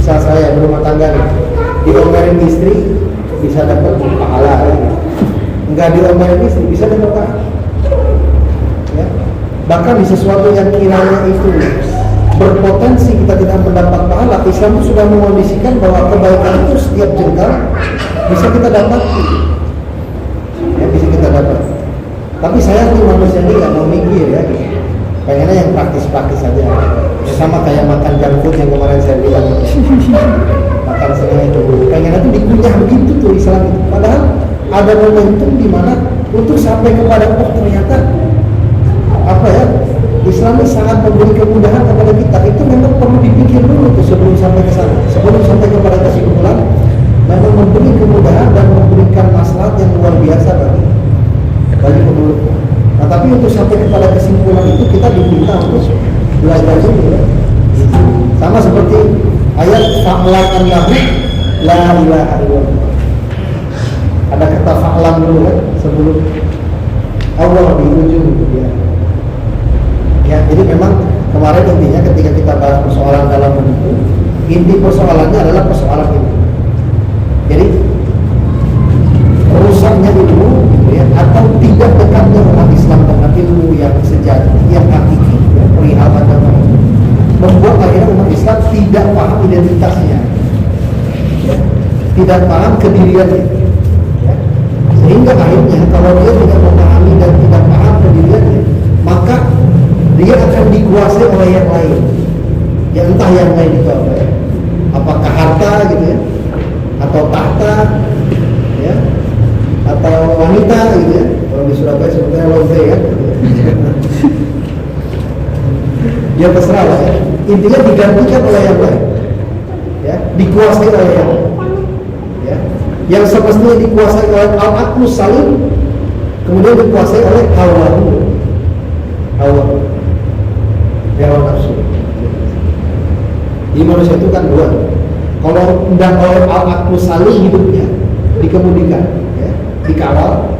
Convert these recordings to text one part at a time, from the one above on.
misal saya berumah tangga nih, diomelin istri bisa dapat pahala ya. Enggak diomelin istri bisa dapat pahala ya. Bahkan di sesuatu yang kiranya itu berpotensi kita tidak mendapat pahala, Islam sudah mengondisikan bahwa kebaikan itu setiap jengkal bisa kita dapat ya, bisa kita dapat. Tapi saya tuh manusia ini nggak mau mikir ya, pengennya yang praktis-praktis saja ya, sama kayak makan junk food yang kemarin saya bilang makan sengaja itu pengennya tuh dikunyah begitu tuh Islam itu. Padahal ada momentum di mana untuk sampai kepada ternyata apa ya, Islam ini sangat memberi kemudahan kepada kita. Itu memang perlu dipikir dulu tuh sebelum sampai ke sana, sebelum sampai kepada kesimpulan. Memang memberi kemudahan dan memberikan maslahat yang luar biasa bagi penduduk. Nah, tapi untuk sampai kepada kesimpulan itu kita diminta untuk belajar dulu ya. Sama seperti ayat fa'lam annahu la ilaha illallah. Ada kata fa'lam dulu kan sebelum Allah di ujung ya. Ya, jadi memang kemarin intinya ketika kita bahas persoalan dalam itu, inti persoalannya adalah persoalan ini. Jadi rusaknya ilmu ya, atau tidak dekatnya umat Islam dengan ilmu yang sejati, yang hakiki, yang perihal agama, membuat akhirnya umat Islam tidak paham identitasnya, ya, tidak paham kediriannya, ya. Sehingga akhirnya kalau dia tidak memahami dan tidak paham kediriannya, maka dia akan dikuasai oleh yang lain. Ya entah yang lain itu apa ya, apakah harta gitu ya, atau tahta ya, atau wanita gitu ya. Kalau di Surabaya sebetulnya lonte kan. Ya terserah lah ya. Intinya digantikan oleh yang lain. Ya, dikuasai oleh yang lain. Ya. Yang semestinya dikuasai oleh al-aqlus salim, kemudian dikuasai oleh hawa nafsu. Di manusia itu kan dua. Kalau tidak oleh al-aqlus salim hidupnya dikemudikan, ya, dikawal.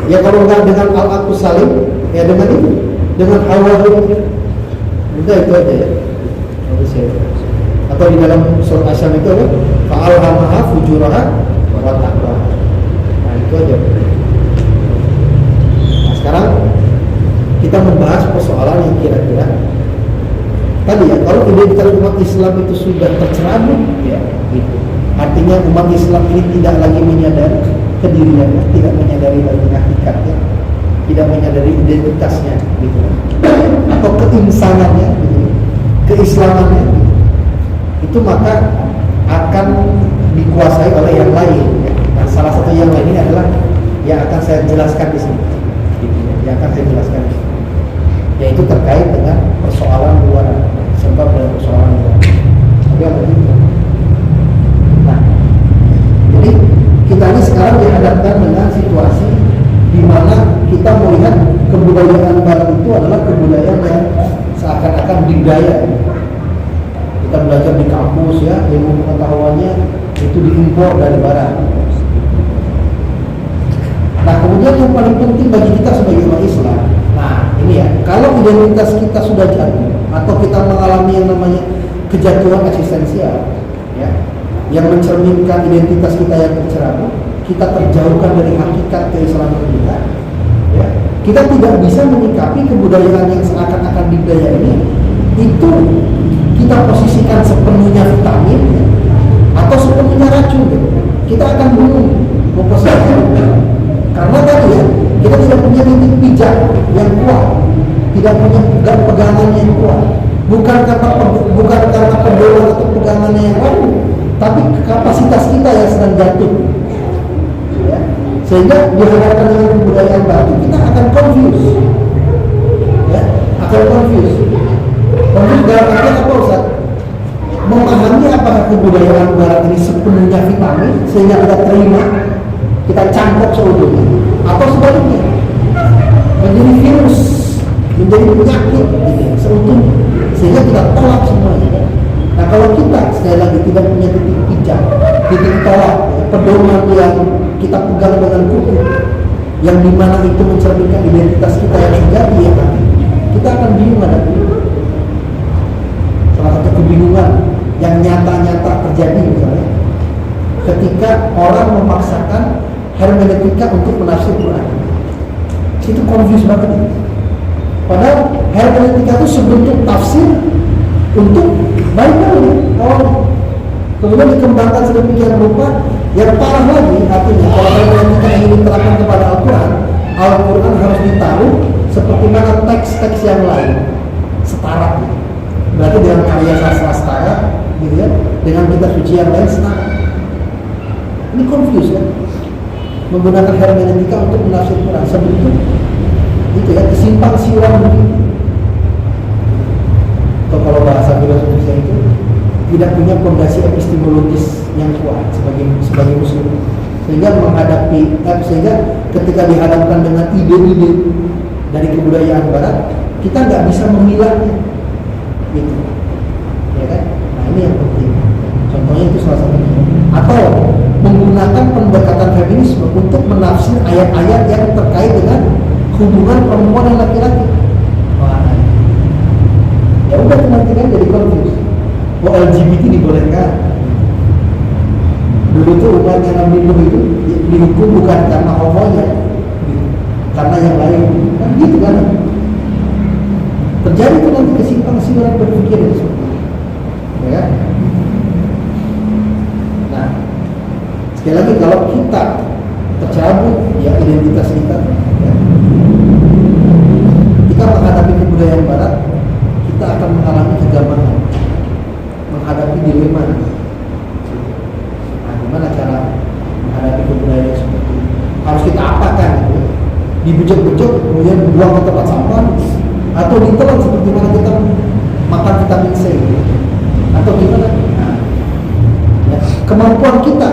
Ya kalau enggak dengan al-aqlus salim, ya dengan itu, dengan hawa nafsu. Udah itu aja ya. Manusia itu. Atau di dalam surat Asy-Syams itu apa? Fa'alhamaha fujuraha wa taqwaha. Nah itu aja. Nah sekarang kita membahas persoalan yang kira-kira tadi ya, kalau identitas umat Islam itu sudah tercerabut ya gitu. Artinya umat Islam ini tidak lagi menyadari kediriannya, tidak menyadari lagi hakikatnya, tidak menyadari identitasnya gitu. Atau keinsanannya gitu, keislamannya gitu. Itu maka akan dikuasai oleh yang lain ya. Nah, salah satu yang lain ini adalah yang akan saya jelaskan di sini gitu, yang akan saya jelaskan di sini, yaitu terkait dengan persoalan luar, sebab dari persoalan luar. Nah, jadi kita ini sekarang dihadapkan dengan situasi di mana kita melihat kebudayaan barat itu adalah kebudayaan yang seakan-akan digdaya. Kita belajar di kampus ya, ilmu pengetahuannya itu diimpor dari barat. Nah, kemudian yang paling penting bagi kita sebagai umat Islam, nah ini ya, kalau identitas kita sudah jatuh atau kita mengalami yang namanya kejatuhan eksistensial, ya, yang mencerminkan identitas kita yang tercerabut, kita terjauhkan dari hakikat keislaman kita, ya, kita tidak bisa menyikapi kebudayaan yang seakan-akan digdaya ini, itu kita posisikan sepenuhnya vitamin, ya, atau sepenuhnya racun, gitu. Kita akan bingung memposisikan. Karena tadi ya, kita tidak punya titik pijak yang kuat, tidak punya pegangan yang kuat. Bukan karena pedoman atau pegangannya yang rapuh, tapi kapasitas kita yang sedang jatuh. Ya. Sehingga dihadapkan dengan kebudayaan baru, kita akan confuse. Ya, akan confuse. Confuse dalam artian apa Ustaz? Memahami apakah kebudayaan barat ini sepenuhnya vitamin sehingga kita terima, kita cangkok seutuhnya, atau sebaliknya menjadi virus, menjadi penyakit gitu, seutuhnya, sehingga kita tolak semuanya. Nah kalau kita sekali lagi tidak punya titik pijak, titik tolak, pedoman yang kita pegang dengan kukuh, yang dimana itu mencerminkan identitas kita yang sejati ya, kita akan bingung ada salah satu kebingungan yang nyata-nyata terjadi misalnya ketika orang memaksakan hermeneutika untuk menafsir Quran. Itu confuse banget ini. Padahal hermeneutika itu sebentuk tafsir untuk Bible awalnya. Kemudian dikembangkan sedemikian rupa. Yang parah lagi artinya kalau hermeneutika ini diterapkan kepada Al-Quran, Al-Quran harus ditaruh seperti mana teks-teks yang lain setara gitu. Berarti dengan karya sastra setara gitu ya, dengan kitab suci yang lain setara. Ini confuse kan? Menggunakan hermeneutika untuk menafsir Quran sebentuk itu ya, kesimpang siuran begitu. Atau kalau bahasa filosofisnya itu tidak punya fondasi epistemologis yang kuat sebagai muslim, sehingga menghadapi sehingga ketika dihadapkan dengan ide-ide dari kebudayaan barat, kita nggak bisa memilahnya gitu ya kan. Nah ini yang penting, contohnya itu salah satunya. Atau menggunakan pendekatan feminisme untuk menafsir ayat-ayat yang terkait dengan hubungan perempuan dan laki-laki. Wah, ya udah nanti kan jadi confuse. LGBT dibolehkan. Dulu tuh umatnya Nabi Nuh itu dihukum bukan karena homonya, karena yang lain, kan gitu kan? Terjadi tuh nanti kesimpang siuran berpikir itu seperti itu, ya kan? Nah, sekali lagi kalau kita tercabut ya identitas kita, ya, ketika menghadapi kebudayaan Barat, kita akan mengalami kegagalan, menghadapi dilema. Nah, gimana cara menghadapi kebudayaan seperti itu? Harus kita apakan gitu? Dibejek-bejek kemudian buang ke tempat sampah, atau ditelan seperti mana kita makan vitamin C gitu. Atau gimana? Nah, ya, kemampuan kita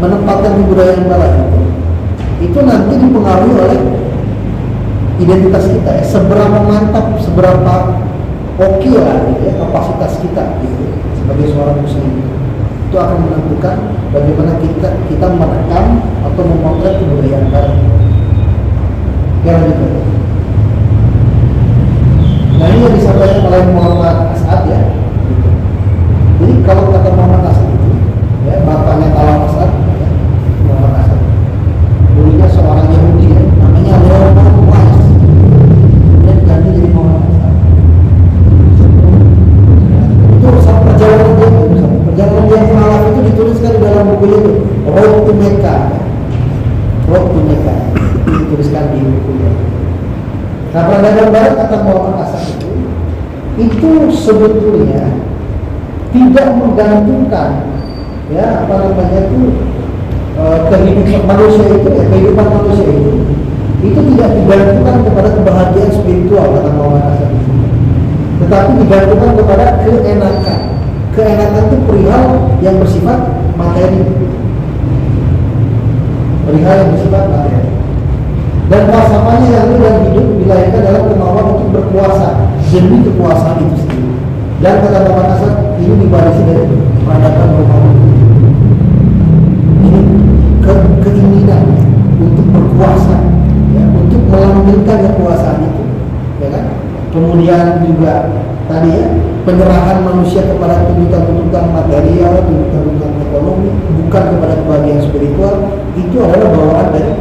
menempatkan kebudayaan Barat itu nanti dipengaruhi oleh identitas kita ya, seberapa mantap, seberapa oke lah gitu ya, kapasitas kita gitu sebagai seorang muslim. Itu akan menentukan bagaimana kita merekam atau memotret kebudayaan Barat. Ya gitu. Nah ini yang disampaikan oleh Muhammad As'ad ya. Gitu. Jadi kalau kata Muhammad As'ad itu, ya bapaknya Kalam As'ad, ya, Muhammad As'ad, dulunya seorang Yahudi ya, namanya Leonard Weiss, dan ganti jadi Muhammad As'ad. Itu satu perjalanan dia mengalami itu dituliskan di dalam bukunya itu, Road to Mecca, Road to Mecca, dituliskan di bukunya. Nah, peradaban Barat kata Muhammad As'ad itu sebetulnya tidak menggantungkan ya apa namanya itu kehidupan manusia itu ya, kehidupan manusia itu tidak digantungkan kepada kebahagiaan spiritual kata Muhammad As'ad, tetapi digantungkan kepada keenakan. Keenakan itu perihal yang bersifat materi, perihal yang bersifat materi. Dan falsafahnya yang real dan hidup dilahirkan dalam kemauan untuk berkuasa demi kekuasaan itu sendiri. Dan kata Muhammad As'ad ini diwarisi dari peradaban Romawi. Ini keinginan untuk berkuasa, ya, untuk melanggengkan kekuasaan itu, ya kan? Kemudian juga tadi ya penyerahan manusia kepada tuntutan-tuntutan material, tuntutan-tuntutan ekonomi, bukan kepada kebahagiaan spiritual. Itu adalah bawaan dari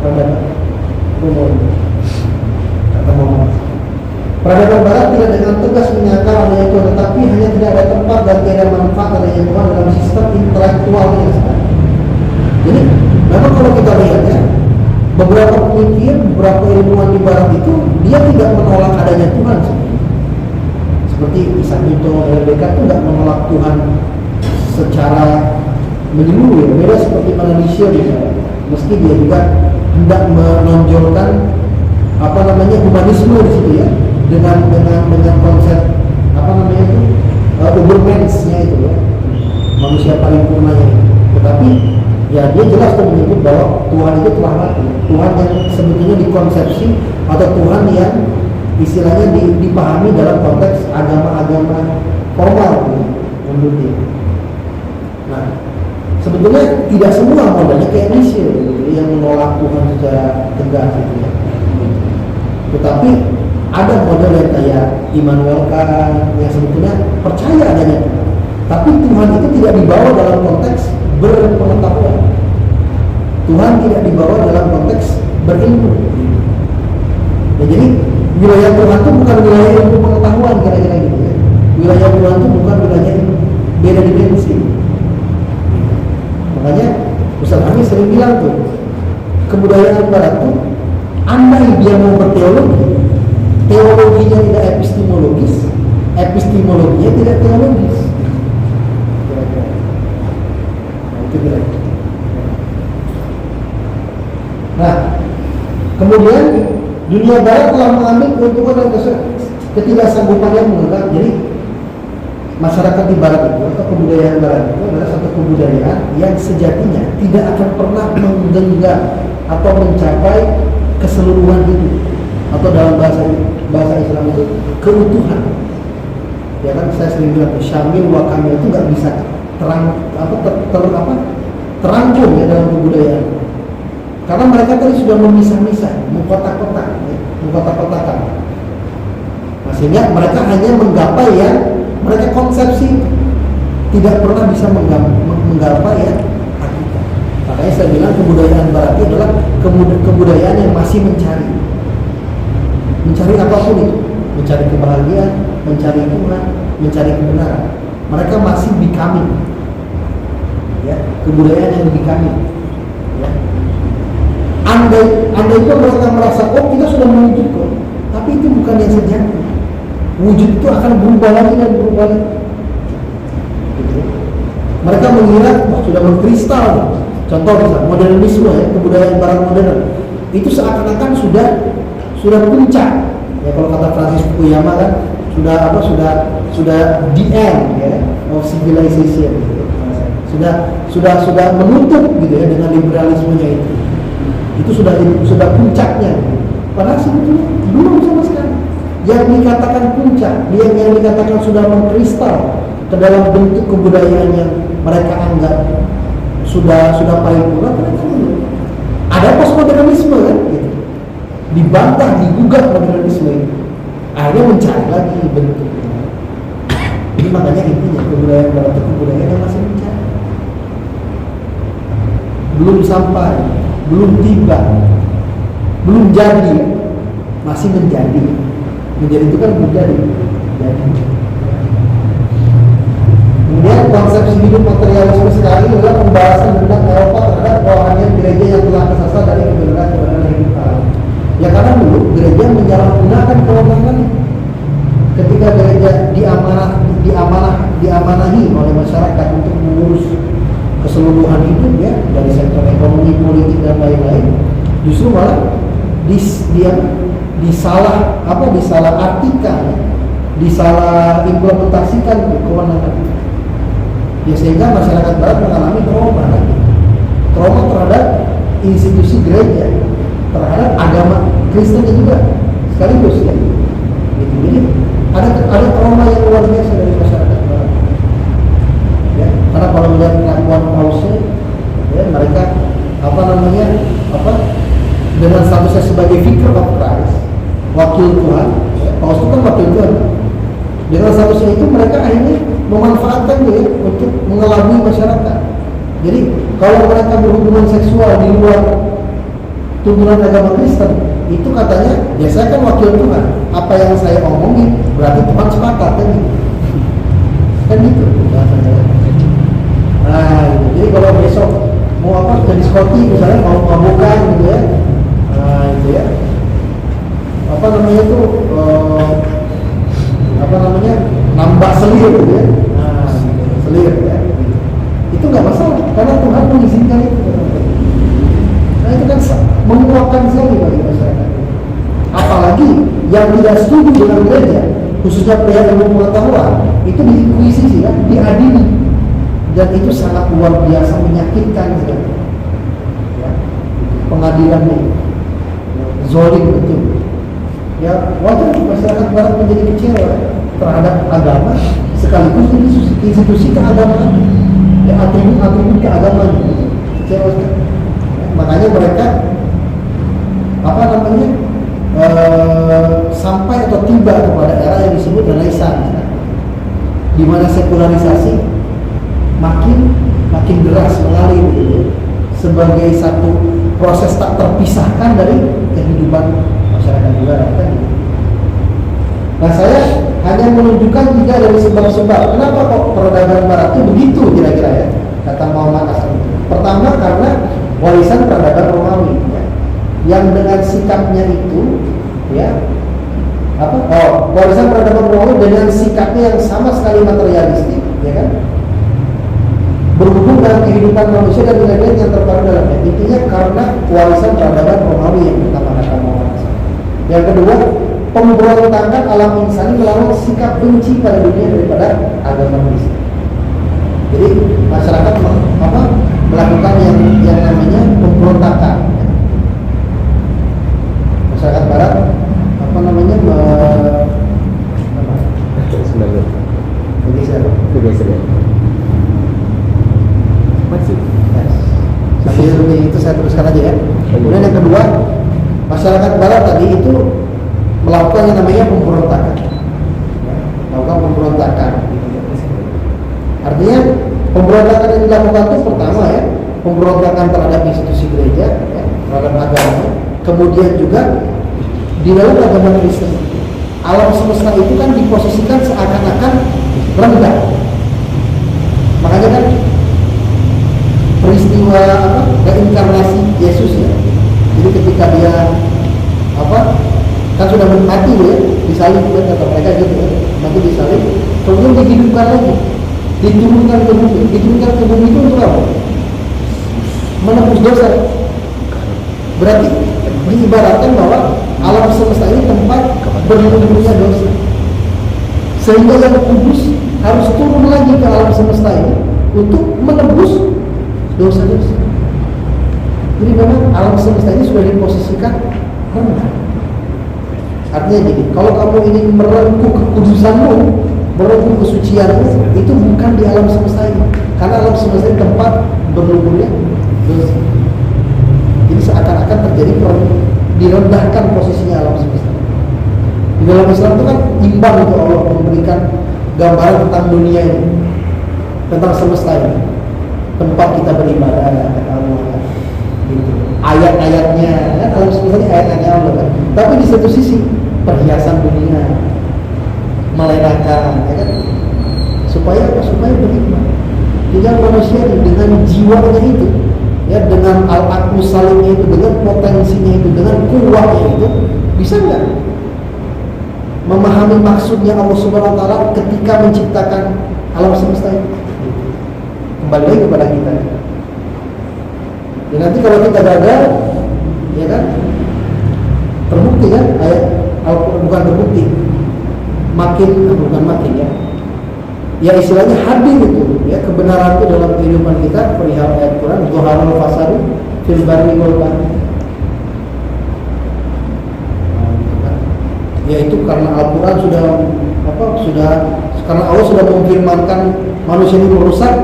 peradaban Romawi. Kata Muhammad, peradaban Barat tidak dengan tegas menyangkal adanya Tuhan, tetapi hanya tidak ada tempat dan tidak ada manfaat adanya Tuhan dalam sistem intelektualnya sekarang. Jadi memang kalau kita lihat ya, beberapa pemikir, beberapa ilmuwan di Barat itu dia tidak menolak adanya Tuhan. Seperti Isaac Newton, Descartes itu tidak menolak Tuhan secara menyeluruh, ya. Beda seperti mana Nietzsche misalnya. Meski dia juga hendak menonjolkan apa namanya humanisme di situ ya, dengan konsep apa namanya itu Ubermensch-nya itu ya, manusia paripurnanya. Tetapi ya dia jelas tuh menyebut bahwa Tuhan itu telah mati, Tuhan yang sebetulnya dikonsepsi atau Tuhan yang istilahnya dipahami dalam konteks agama-agama formal menurut dia. Nah, sebetulnya tidak semua modelnya kayak Nietzsche yang menolak Tuhan secara tegas gitu ya. Tetapi ada model yang kayak Immanuel Kant yang sebetulnya percaya adanya Tuhan. Tuhan itu tidak dibawa dalam konteks berpengetahuan. Tuhan tidak dibawa dalam konteks berilmu. Ya, jadi wilayah Tuhan itu bukan wilayah ilmu pengetahuan kira-kira gitu ya. Wilayah Tuhan itu bukan wilayah beda dimensi. Makanya Ustaz Ami sering bilang tuh, kebudayaan Barat tuh andai dia mau berteologi, teologinya tidak epistemologis, epistemologinya tidak teologis. Kira-kira. Nah, itu kira-kira. Nah, kemudian dunia Barat telah mengambil keuntungan dan ketidaksanggupan yang menganggap. Jadi masyarakat di Barat itu atau kebudayaan Barat itu adalah satu kebudayaan yang sejatinya tidak akan pernah menggenggam atau mencapai keseluruhan hidup, atau dalam bahasa Islam itu keutuhan. Ya kan, saya sering bilang syamil wa kamil itu nggak bisa terangkum ya dalam kebudayaan. Karena mereka tadi sudah memisah-misah, mengkotak-kotak, ya, mengkotak-kotakan. Nah, sehingga mereka hanya menggapai yang mereka konsepsi, tidak pernah bisa menggapai ya hakikat. Makanya saya bilang kebudayaan Barat itu adalah kebudayaan yang masih mencari apapun itu, mencari kebahagiaan, mencari Tuhan, mencari kebenaran. Mereka masih becoming, ya, kebudayaan yang becoming. Ya. Andai itu mereka merasa, oh kita sudah mewujud kok, tapi itu bukan yang sejati. Wujud itu akan berubah lagi dan berubah lagi. Gitu. Mereka mengira sudah mengkristal. Contoh misalnya modernisme ya, kebudayaan Barat modern itu seakan-akan sudah puncak. Ya kalau kata Francis Fukuyama kan sudah the end ya of civilization. Gitu. Sudah menutup gitu ya dengan liberalismenya itu. Itu sudah puncaknya. Padahal sebetulnya belum sama sekali. Yang dikatakan puncak, yang dikatakan sudah mengkristal ke dalam bentuk kebudayaan yang mereka anggap sudah paripurna, ternyata belum. Ada postmodernisme kan, gitu. Dibantah, digugat modernisme itu. Akhirnya mencari lagi bentuknya. Jadi makanya intinya kebudayaan Barat itu kebudayaan yang masih mencari. Belum sampai, belum tiba, belum jadi, masih menjadi. Menjadi itu kan menjadi. Kemudian konsepsi hidup materialisme sekali adalah pembahasan tentang Eropa terhadap kerohanian gereja yang telah kesasar dari kebenaran hidup Allah. Ya karena dulu gereja menyalahgunakan kewenangannya. Ketika gereja diamanahi oleh masyarakat untuk mengurus keseluruhan hidup ya, dari sektor ekonomi, politik dan lain-lain, justru malah disalah artikan, disalah implementasikan kewenangan. Ya sehingga masyarakat Barat mengalami trauma terhadap institusi gereja, terhadap agama Kristen juga sekaligus ya. Gitu. Jadi ada trauma yang luar biasa dari masyarakat Barat. Ya, karena kalau melihat pengakuan Paulus, ya mereka dengan statusnya sebagai vicar of Christ, wakil Tuhan, ya, Paulus itu kan wakil Tuhan. Dengan statusnya itu mereka akhirnya memanfaatkan dia untuk mengelabui masyarakat. Jadi kalau mereka berhubungan seksual di luar tuntunan agama Kristen, itu katanya, ya saya kan wakil Tuhan, apa yang saya omongin berarti Tuhan sepakat kan gitu. Kan gitu. Nah, gitu. Jadi kalau besok mau ke diskotik misalnya, mau mabukan gitu ya, nah itu ya, nambah selir gitu ya, nah selir ya, itu nggak masalah karena Tuhan mengizinkan itu. Nah itu kan menguatkan sekali bagi masyarakat. Apalagi yang tidak setuju dengan gereja, khususnya pria ilmu pengetahuan, itu diinkuisisi kan, diadili, dan itu sangat luar biasa menyakitkan sekali. Ya, pengadilannya zolim betul. Ya wajar masyarakat Barat menjadi kecewa terhadap agama sekaligus institusi keagamaan, ya, atribut keagamaan, kecewa sekali. Makanya mereka sampai atau tiba kepada era yang disebut Renaissance, di mana sekularisasi makin deras mengalir gitu, sebagai satu proses tak terpisahkan dari kehidupan masyarakat juga kan. Nah, saya hanya menunjukkan 3 dari sebab-sebab kenapa kok peradaban barat itu begitu kira-kira ya, kata Muhammad Hasan. Pertama, karena warisan peradaban Romawi ya, yang dengan sikapnya itu ya warisan peradaban Romawi dengan sikapnya yang sama sekali materialistik ya kan, berhubung dengan kehidupan manusia dan nilai-nilai yang terpadu dalamnya. Intinya karena warisan peradaban Romawi yang pertama kata Muhammad Hasan. Yang kedua, pemberontakan alam insani melawan sikap benci pada dunia daripada agama Islam. Jadi masyarakat melakukan yang namanya pemberontakan. Masyarakat Barat sambil itu saya teruskan aja ya. Kemudian yang kedua, masyarakat Barat tadi itu melakukan yang namanya pemberontakan, melakukan pemberontakan. Artinya pemberontakan yang dilakukan itu pertama ya, pemberontakan terhadap institusi gereja, ya, terhadap agama. Kemudian juga di dalam agama Kristen, alam semesta itu kan diposisikan seakan-akan rendah. Makanya kan peristiwa reinkarnasi Yesus ya. Jadi ketika dia kan sudah mati ya, disalib kan kata mereka gitu ya, mati disalib, kemudian dihidupkan lagi, diturunkan ke bumi. Diturunkan ke bumi itu untuk apa? Menebus dosa. Berarti diibaratkan bahwa alam semesta ini tempat berlumurnya dosa, sehingga yang kudus harus turun lagi ke alam semesta ini untuk menebus dosa-dosa. Jadi memang alam semesta ini sudah diposisikan rendah. Artinya gini, kalau kamu ingin merengkuh kekudusanmu, merengkuh kesucianmu, itu bukan di alam semesta ini, karena alam semesta ini tempat berlumurnya dosa. Jadi seakan-akan terjadi direndahkan posisinya alam semesta. Di dalam Islam itu kan imbang itu Allah memberikan gambaran tentang dunia ini, tentang semesta ini, tempat kita beribadah, kata Allah. Gitu. Ayat-ayatnya kan alam semesta ini ayat-ayatnya Allah kan. Tapi di satu sisi perhiasan dunia, melenakan, ya kan? Supaya berhikmah. Tinggal manusia dengan jiwanya itu, ya, dengan al-aqlu salimnya itu, dengan potensinya itu, dengan kuatnya itu, bisa nggak memahami maksudnya Allah Subhanahu Wa Taala ketika menciptakan alam semesta ini? Kembali lagi kepada kita. Dan nanti kalau kita gagal, ya kan, terbukti kan ayat bukan terbukti, bukan makin ya istilahnya hadir itu ya kebenaran itu dalam kehidupan kita perihal ayat Quran, zuharul fasadu fil barri wal bahri. Yaitu karena Al-Quran sudah karena Allah sudah memfirmankan manusia ini merusak,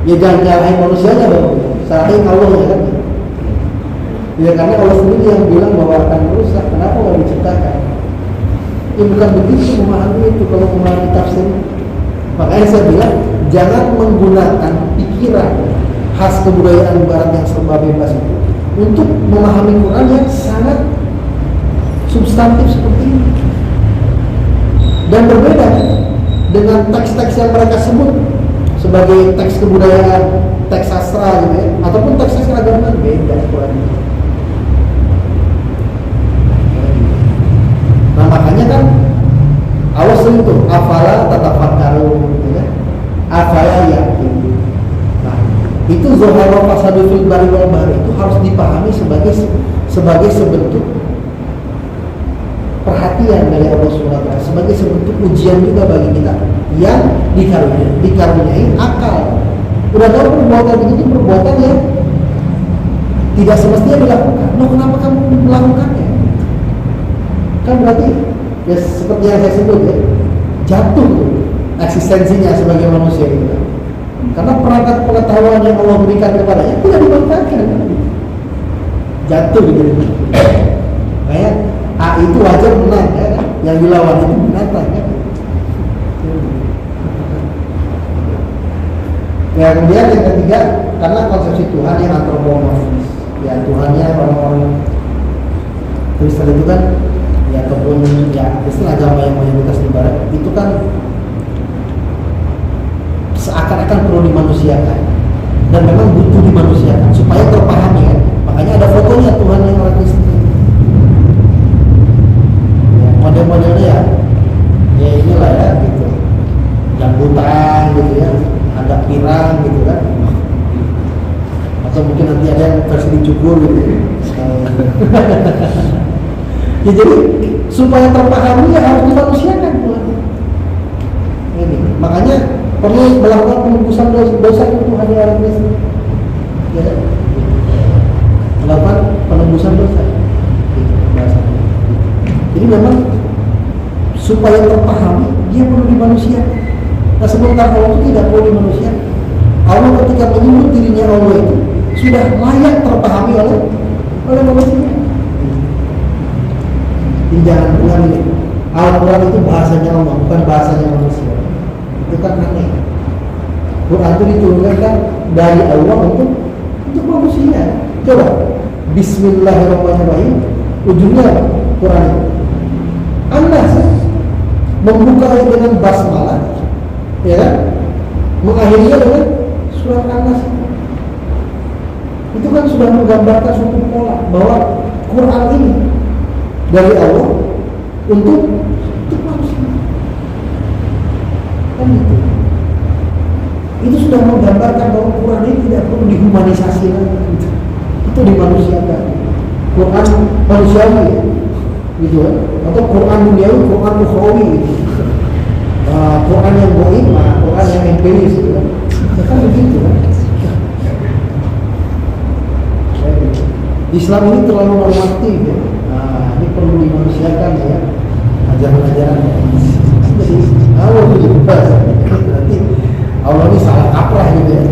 ya jangan nyalahin manusianya dong, salahin Allah ya kan. Ya karena Allah sendiri yang bilang bahwa akan merusak, kenapa Allah diciptakan? Ya bukan begitu memahami itu kalau memahami tafsir. Makanya saya bilang jangan menggunakan pikiran khas kebudayaan Barat yang serba bebas itu untuk memahami Quran yang sangat substantif seperti ini, dan berbeda dengan teks-teks yang mereka sebut sebagai teks kebudayaan, teks sastra gitu ya, ataupun teks keagamaan. Beda Quran itu. Nah makanya kan Allah sering tuh afala tatafakkarun gitu ya, afala yakin. Nah itu zuharul fasadu fil barri wal bahri itu harus dipahami sebagai sebentuk perhatian dari Allah SWT, sebagai sebentuk ujian juga bagi kita yang dikaruniai akal. Udah tahu perbuatan itu perbuatan yang tidak semestinya dilakukan. Loh kenapa kamu melakukannya? Kan berarti ya seperti yang saya sebut ya, jatuh eksistensinya sebagai manusia itu kan. Karena perangkat pengetahuan yang Allah berikan kepadanya tidak dimanfaatkan kan? Jatuh gitu. Kayak itu wajar menang ya kan? Yang dilawan itu binatang kan? Ya, kemudian yang ketiga, karena konsepsi Tuhan yang antropomorfis, ya Tuhannya orang-orang Kristen itu kan, ya ataupun ya istilah agama yang mayoritas di Barat itu kan seakan-akan perlu dimanusiakan dan memang butuh dimanusiakan supaya terpahami kan. Makanya ada fotonya Tuhan yang orang Kristen. Ya, model-modelnya ya inilah ya gitu, jambutan gitu ya, ada pirang gitu kan, atau mungkin nanti ada yang versi dicukur gitu ya. Ya jadi supaya terpahami ya harus dimanusiakan Tuhan. Ini makanya perlu melakukan penebusan dosa itu Tuhan yang orang Kristen. Ya, melakukan penebusan dosa. Jadi memang supaya terpahami dia perlu dimanusiakan. Nah sementara Allah itu tidak perlu dimanusiakan. Allah ketika menyebut dirinya Allah itu sudah layak terpahami oleh manusia. Jadi jangan bilang ini Al-Quran itu bahasanya Allah, bukan bahasanya manusia. Itu kan aneh. Quran itu diturunkan dari Allah untuk manusia. Coba Bismillahirrahmanirrahim, ujungnya apa? Quran itu Anda membuka dengan basmalah, ya kan? Mengakhirinya dengan surat An-Nas. Itu kan sudah menggambarkan suatu pola bahwa Quran ini dari Allah untuk manusia. Kan itu. Itu sudah menggambarkan bahwa Quran ini tidak perlu dihumanisasi lagi. Itu dimanusiakan. Quran manusiawi, gitu kan? Atau Quran duniawi, Quran ukhrawi, gitu. Quran yang goib, Quran yang empiris, gitu kan? Kan begitu kan? Islam ini terlalu normatif ya. Nah, ini perlu dimanusiakan ya. Ajaran-ajaran. Jadi Allah itu bebas. Nanti Allah ini salah kaprah gitu ya.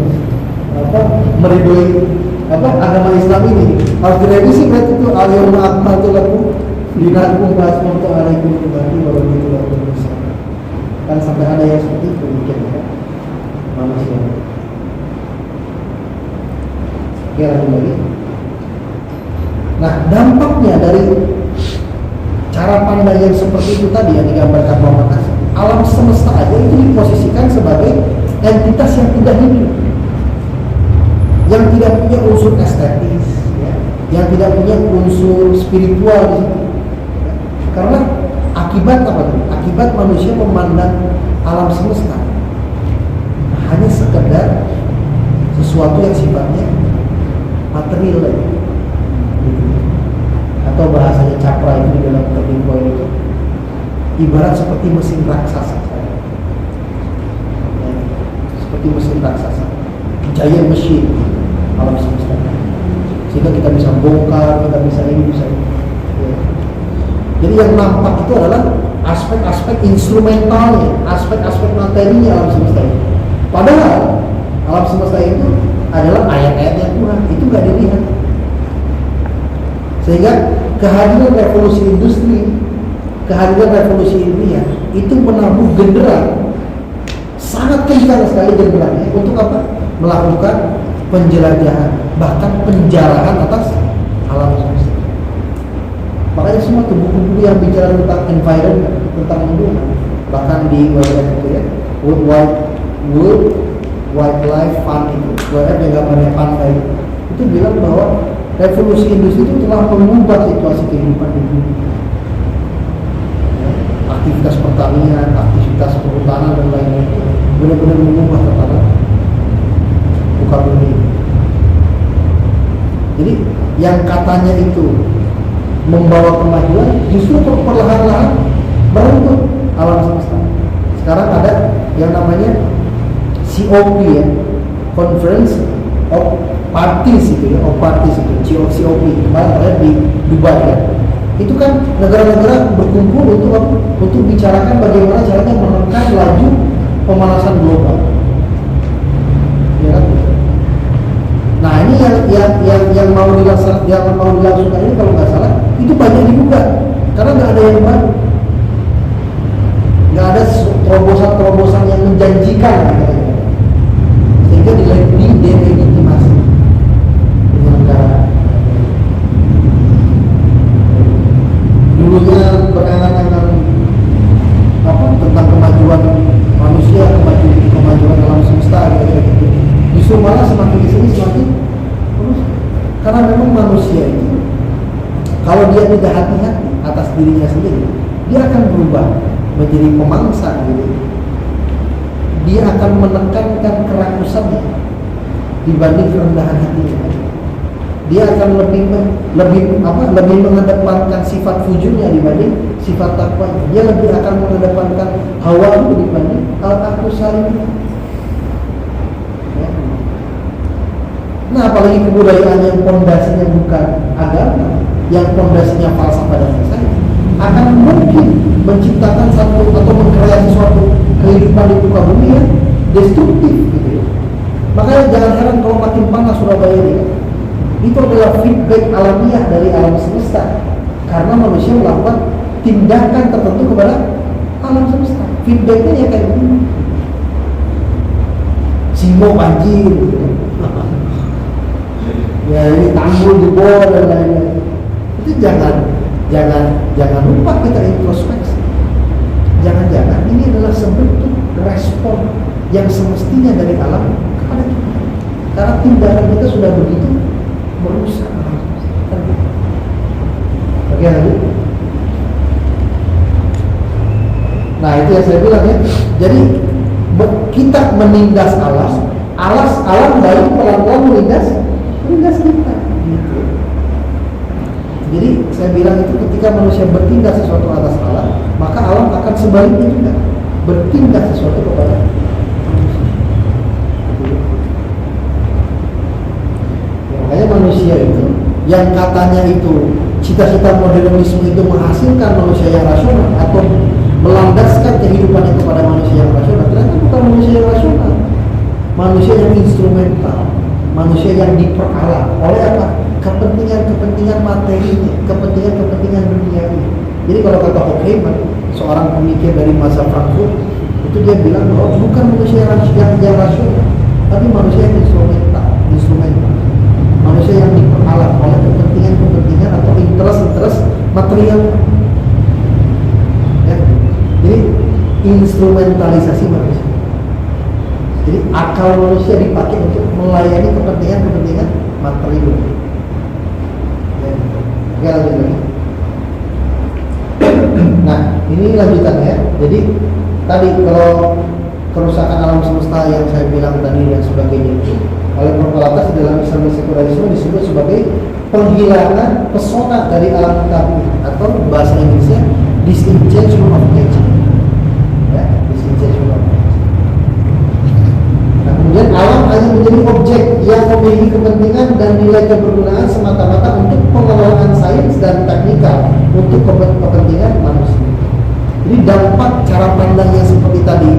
Meridoi agama Islam ini harus direvisi berarti itu al-yawma akmaltu lakum dinakum wa atmamtu alaikum ni'mati wa raditu lakum Islam. Kan sampai ada yang seperti itu mungkin ya. Manusia. Kira lagi. Nah, dampaknya dari cara pandang yang seperti itu tadi yang digambarkan Muhammad Hasan, alam semesta aja itu diposisikan sebagai entitas yang tidak hidup, yang tidak punya unsur estetis, ya, yang tidak punya unsur spiritual di situ. Ya. Karena akibat apa tuh? Akibat manusia memandang alam semesta hanya sekedar sesuatu yang sifatnya material ya. Atau bahasanya Capra itu di dalam turning point itu ibarat seperti mesin raksasa, ya, seperti mesin raksasa, giant machine alam semesta, sehingga kita bisa bongkar, kita bisa ini, bisa ini. Ya. Jadi yang nampak itu adalah aspek-aspek instrumentalnya, aspek-aspek materinya alam semesta itu. Padahal alam semesta itu adalah ayat-ayatnya Tuhan, itu nggak dilihat. Sehingga kehadiran revolusi industri, kehadiran revolusi ilmiah itu menabuh genderang sangat kencang sekali genderangnya untuk apa? Melakukan penjelajahan, bahkan penjarahan atas alam semesta. Makanya semua tuh buku-buku yang bicara tentang environment, tentang lingkungan, bahkan di WWF itu ya, World Wildlife Fund itu, WWF yang gambarnya pantai itu bilang bahwa revolusi industri itu telah mengubah situasi kehidupan di dunia. Aktivitas pertanian, aktivitas perhutanan dan lain-lain itu benar-benar mengubah tatanan muka bumi. Jadi yang katanya itu membawa kemajuan justru perlahan-lahan merenggut alam semesta. Sekarang ada yang namanya COP ya, Conference of Parties itu ya, COP kemarin di Dubai ya. Itu kan negara-negara berkumpul untuk bicarakan bagaimana caranya menekan laju pemanasan global. Ya kan? Nah ini yang mau dilangsungkan ini kalau nggak salah itu banyak dibuka karena nggak ada yang baru, nggak ada terobosan-terobosan yang menjanjikan, sehingga semakin merusak. Karena memang manusia itu kalau dia tidak hati-hati atas dirinya sendiri, dia akan berubah menjadi pemangsa gitu. Dia akan menekankan kerakusannya dibanding kerendahan hatinya. Dia akan lebih mengedepankan sifat fujurnya dibanding sifat takwa. Dia lebih akan mengedepankan hawa itu dibanding aku saling. Ya. Nah, apalagi kebudayaan yang pondasinya bukan agama, yang pondasinya falsafah dan saya, akan mungkin menciptakan satu atau mengkreasi suatu kehidupan di muka bumi yang destruktif gitu ya. Makanya jangan heran kalau makin panas Surabaya ini, itu adalah feedback alamiah dari alam semesta karena manusia melakukan tindakan tertentu kepada alam semesta. Feedbacknya ya kayak begini, Simo banjir gitu. Ya ini tanggul jebol dan lain-lain. Itu jangan lupa kita introspeksi. Jangan-jangan ini adalah sebentuk respon yang semestinya dari alam kepada kita. Karena tindakan kita sudah begitu merusak. Oke, lanjut. Nah, itu yang saya bilang ya. Jadi kita menindas alam baru pelan-pelan menindas kita. Gitu. Jadi saya bilang itu ketika manusia bertindak sesuatu atas alam, maka alam akan sebaliknya juga bertindak sesuatu kepada manusia. Makanya manusia itu yang katanya itu cita-cita modernisme itu menghasilkan manusia yang rasional atau melandaskan kehidupannya kepada manusia yang rasional, ternyata bukan manusia yang rasional, manusia yang instrumental, manusia yang diperalat oleh apa? Kepentingan materinya, kepentingan duniawi. Jadi kalau kata Horkheimer, seorang pemikir dari masa Frankfurt, itu dia bilang bahwa bukan manusia yang rasional, tapi manusia yang instrumental, manusia yang diperalat oleh kepentingan atau interest material. Ya. Jadi instrumentalisasi manusia. Jadi akal manusia dipakai untuk melayani kepentingan material. Oke, lanjut lagi. Nah, ini lanjutannya. Jadi tadi kalau kerusakan alam semesta yang saya bilang tadi dan sebagainya itu oleh Proklatas di dalam Islam sekularisme disebut sebagai penghilangan pesona dari alam tabi atau bahasa Inggrisnya disenchantment of nature. Ya, disenchantment of nature. Nah, kemudian alam hanya menjadi objek yang memiliki kepentingan dan nilai kebergunaan semata-mata untuk pengelolaan sains dan teknikal untuk kepentingan manusia. Jadi dampak cara pandang yang seperti tadi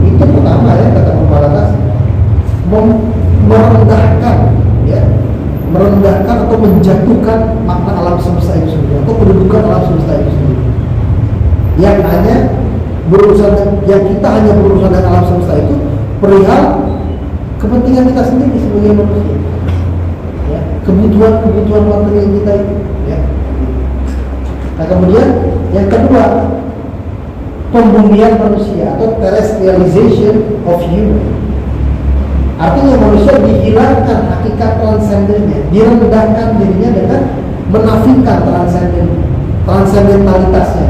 itu pertama ya kata Proklatas merendahkan atau menjatuhkan makna alam semesta itu sendiri atau kedudukan alam semesta itu sendiri. Yang kita hanya berurusan dengan alam semesta itu perihal kepentingan kita sendiri sebagai manusia. Ya, kebutuhan material kita itu. Ya. Nah kemudian yang kedua, pembumian manusia atau terrestrialization of human. Artinya manusia dihilangkan hakikat transendennya, direndahkan dirinya dengan menafikan transendentalitasnya,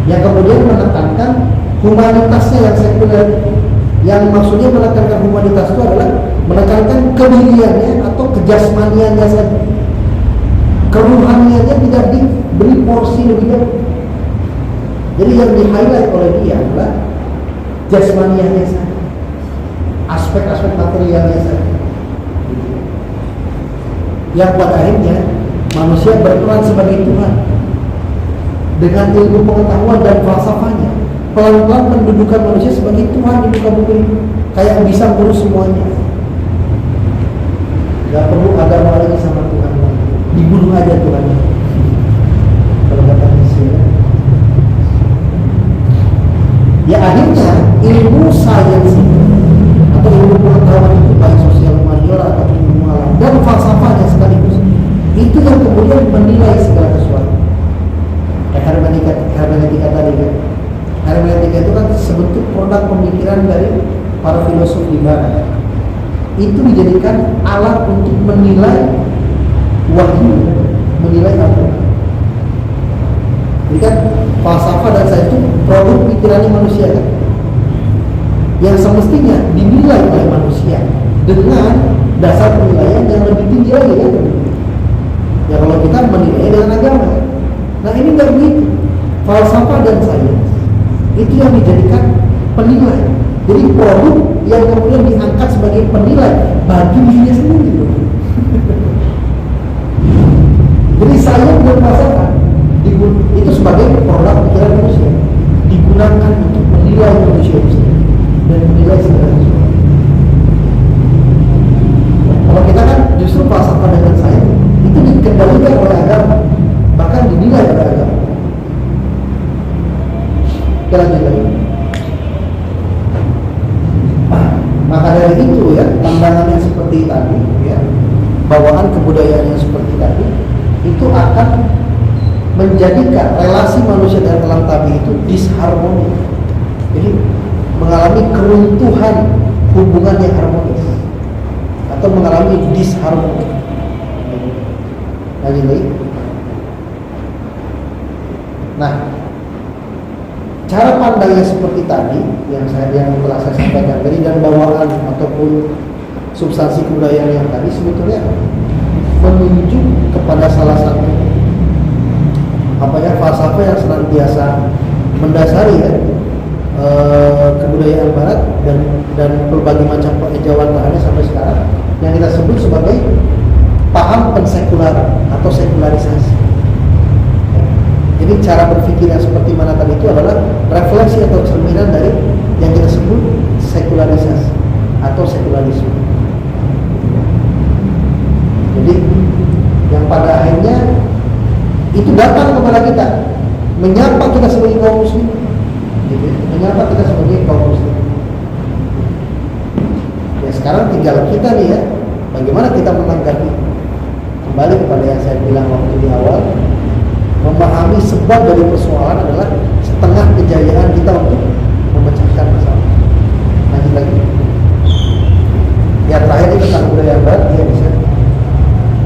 yang kemudian menekankan humanitasnya yang sekuler. Yang maksudnya menekankan humanitas itu adalah menekankan kediriannya atau kejasmaniannya saja, keruhaniannya tidak diberi porsi lebih banyak. Jadi yang di-highlight oleh dia adalah jasmaniannya saja, aspek-aspek materialnya saja. Yang pada akhirnya manusia berperan sebagai Tuhan dengan ilmu pengetahuan dan falsafahnya, pelan-pelan mendudukan manusia sebagai Tuhan di muka bumi, kayak bisa ngurus semuanya. Gak perlu agama lagi sama Tuhan, dibunuh aja Tuhannya. Kalau kata Yesus. Ya akhirnya ilmu sains atau ilmu pengetahuan itu baik sosial humaniora atau ilmu alam dan falsafahnya sekaligus itu yang kemudian menilai segala sesuatu. Hermeneutika tadi kan. Hermeneutika itu kan sebentuk produk pemikiran dari para filosof di barat. itu dijadikan alat untuk menilai wahyu, menilai Al-Quran. Jadi kan falsafah dan sains itu produk pikirannya manusia kan, yang semestinya dinilai oleh manusia dengan dasar penilaian yang lebih tinggi lagi kan. Ya kalau kita menilai dengan agama, nah ini nggak begitu. Falsafah dan sains itu yang dijadikan penilai. Jadi produk yang kemudian diangkat sebagai penilai bagi dirinya sendiri. Jadi sains dan falsafah itu sebagai produk pikiran manusia, digunakan untuk menilai manusia itu sendiri dan menilai segala sesuatu. Kalau kita kan justru falsafah dengan sains itu dikendalikan oleh agama, bahkan dinilai oleh agama. Kita lanjut lagi. Maka dari itu ya, pandangan yang seperti tadi ya, bawaan kebudayaan yang seperti tadi itu akan menjadikan relasi manusia dengan alam tabi itu disharmoni. Jadi mengalami keruntuhan hubungan yang harmonis atau mengalami disharmoni. Lagi. Nah, cara pandangnya seperti tadi yang telah saya sampaikan tadi dan bawaan ataupun substansi kebudayaan yang tadi sebetulnya menunjuk kepada salah satu falsafah yang senantiasa mendasari ya, kebudayaan Barat dan berbagai macam pengejauhan bahannya sampai sekarang yang kita sebut sebagai paham pensekularan atau sekularisasi. Jadi cara berpikir yang seperti mana tadi itu adalah refleksi atau cerminan dari yang kita sebut sekularisasi atau sekularisme. Jadi yang pada akhirnya itu datang kepada kita, menyapa kita sebagai kaum muslim, menyapa kita sebagai kaum muslim. Ya sekarang tinggal kita nih ya, bagaimana kita menanggapi. Kembali kepada yang saya bilang waktu di awal, memahami sebab dari persoalan adalah setengah kejayaan kita untuk memecahkan masalah. Lanjut lagi. Ya terakhir itu tentang kebudayaan Barat, ya bisa.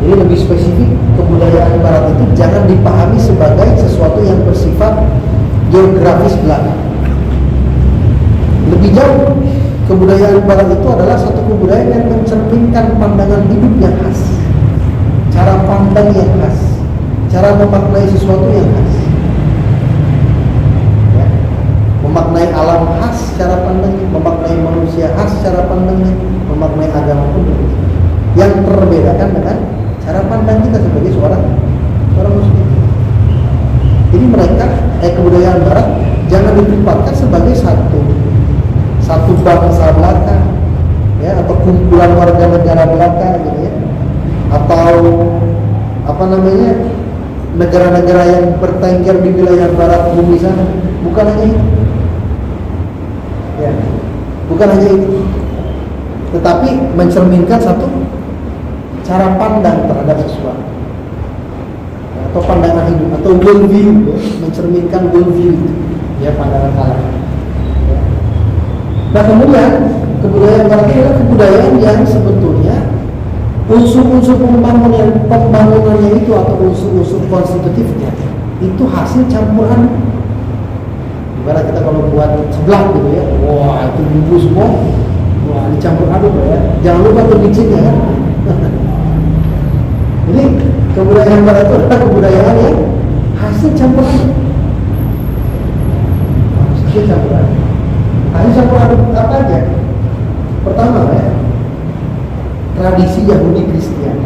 Jadi lebih spesifik, kebudayaan Barat itu jangan dipahami sebagai sesuatu yang bersifat geografis belaka. Lebih jauh, kebudayaan Barat itu adalah satu kebudayaan yang mencerminkan pandangan hidup yang khas, cara pandang yang khas, cara memaknai sesuatu yang khas, ya. Memaknai alam khas cara pandangnya, memaknai manusia khas cara pandangnya, memaknai agama pun begitu. Yang terbedakan dengan cara pandang kita sebagai seorang muslim. Jadi mereka kebudayaan Barat jangan ditempatkan sebagai satu bangsa belaka, ya, atau kumpulan warga negara belaka, gitu ya, atau negara-negara yang bertengger di wilayah barat bumi sana. Bukan hanya itu, ya, bukan hanya itu, tetapi mencerminkan satu cara pandang terhadap sesuatu, atau pandangan hidup, atau world view, ya, mencerminkan world view, ya, pandangan alam. Ya. Nah kemudian kebudayaan Barat itu adalah kebudayaan yang sebetulnya unsur-unsur pembangunannya itu atau unsur-unsur konstitutifnya itu hasil campuran. Gimana kita kalau buat seblak gitu ya, wah itu bumbu semua, wah dicampur aduk ya. Jangan lupa tuh bicinnya kan. Jadi kebudayaan Barat itu adalah kebudayaan yang hasil campuran. Hasil campuran apa aja? Pertama ya, tradisi Yahudi Kristen.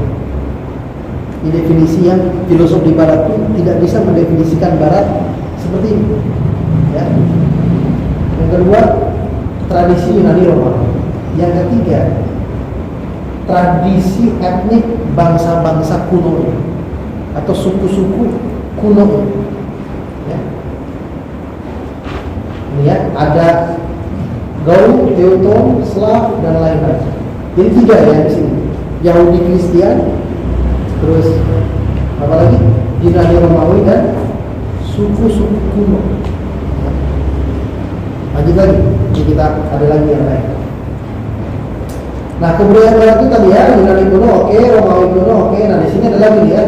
Ini definisi yang filosof di Barat itu tidak bisa mendefinisikan Barat seperti ini. Ya. Yang kedua, tradisi Yunani Romawi. Yang ketiga, tradisi etnik bangsa-bangsa kuno atau suku-suku kuno. Ya. Ini ya, ada Gaul, Teuton, Slav dan lain-lain. Jadi tiga ya di sini. Yahudi Kristen, terus apa lagi? Yunani Romawi dan suku-suku kuno. Lanjut lagi, jadi kita ada lagi yang lain. Nah, kebudayaan barat itu tadi ya, Yunani kuno oke, Romawi kuno oke. Nah, di sini ada lagi ya,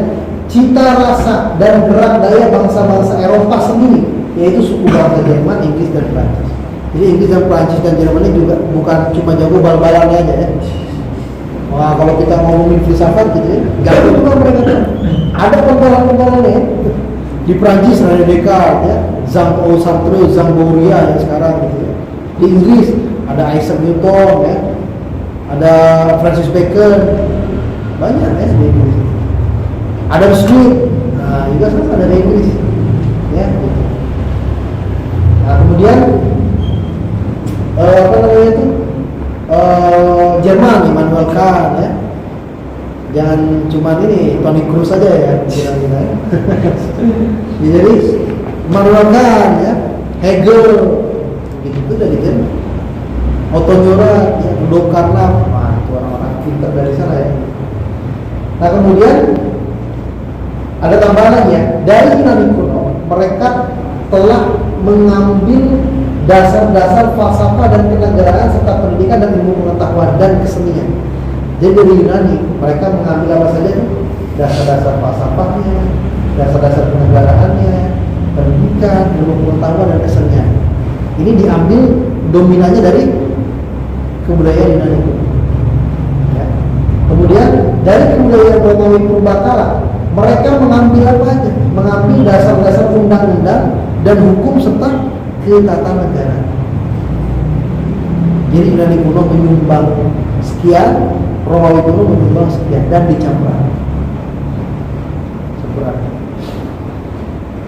cita rasa dan gerak daya bangsa-bangsa Eropa sendiri, yaitu suku bangsa Jerman, Inggris dan Prancis. Jadi Inggris dan Prancis dan Jerman ini juga bukan cuma jago bal-balannya aja ya. Wah, kalau kita ngomongin filsafat gitu ya, jago juga mereka tuh. Ada pembalan-pembalannya ya. Di Prancis René Descartes ya, Jean-Paul Sartre, Jean Bourrier yang sekarang gitu ya. Di Inggris ada Isaac Newton ya, ada Francis Bacon, banyak ya di Inggris. Adam Smith, nah juga sama ada di Inggris ya. Gitu. Nah kemudian apa namanya itu Jerman, Immanuel Kant ya. Jangan cuma ini Toni Kroos saja ya bilang kita ya. Jadi Immanuel Kant ya, Hegel gitu dari Jerman. Otto Neurath ya, Rudolf Carnap, wah itu orang-orang pintar dari sana ya. Nah kemudian ada tambahan lagi ya, dari Yunani kuno mereka telah mengambil dasar-dasar falsafah dan kenegaraan serta pendidikan dan ilmu pengetahuan dan kesenian. Jadi dari Yunani mereka mengambil apa saja tuh? Dasar-dasar falsafahnya, dasar-dasar kenegaraannya, pendidikan, ilmu pengetahuan dan kesenian. Ini diambil dominannya dari kebudayaan Yunani kuno. Ya. Kemudian dari kebudayaan Romawi purbakala mereka mengambil apa aja? Mengambil dasar-dasar undang-undang dan hukum serta ketatanegaraan. Jadi Yunani kuno menyumbang sekian, Romawi kuno menyumbang sekian dan dicampur.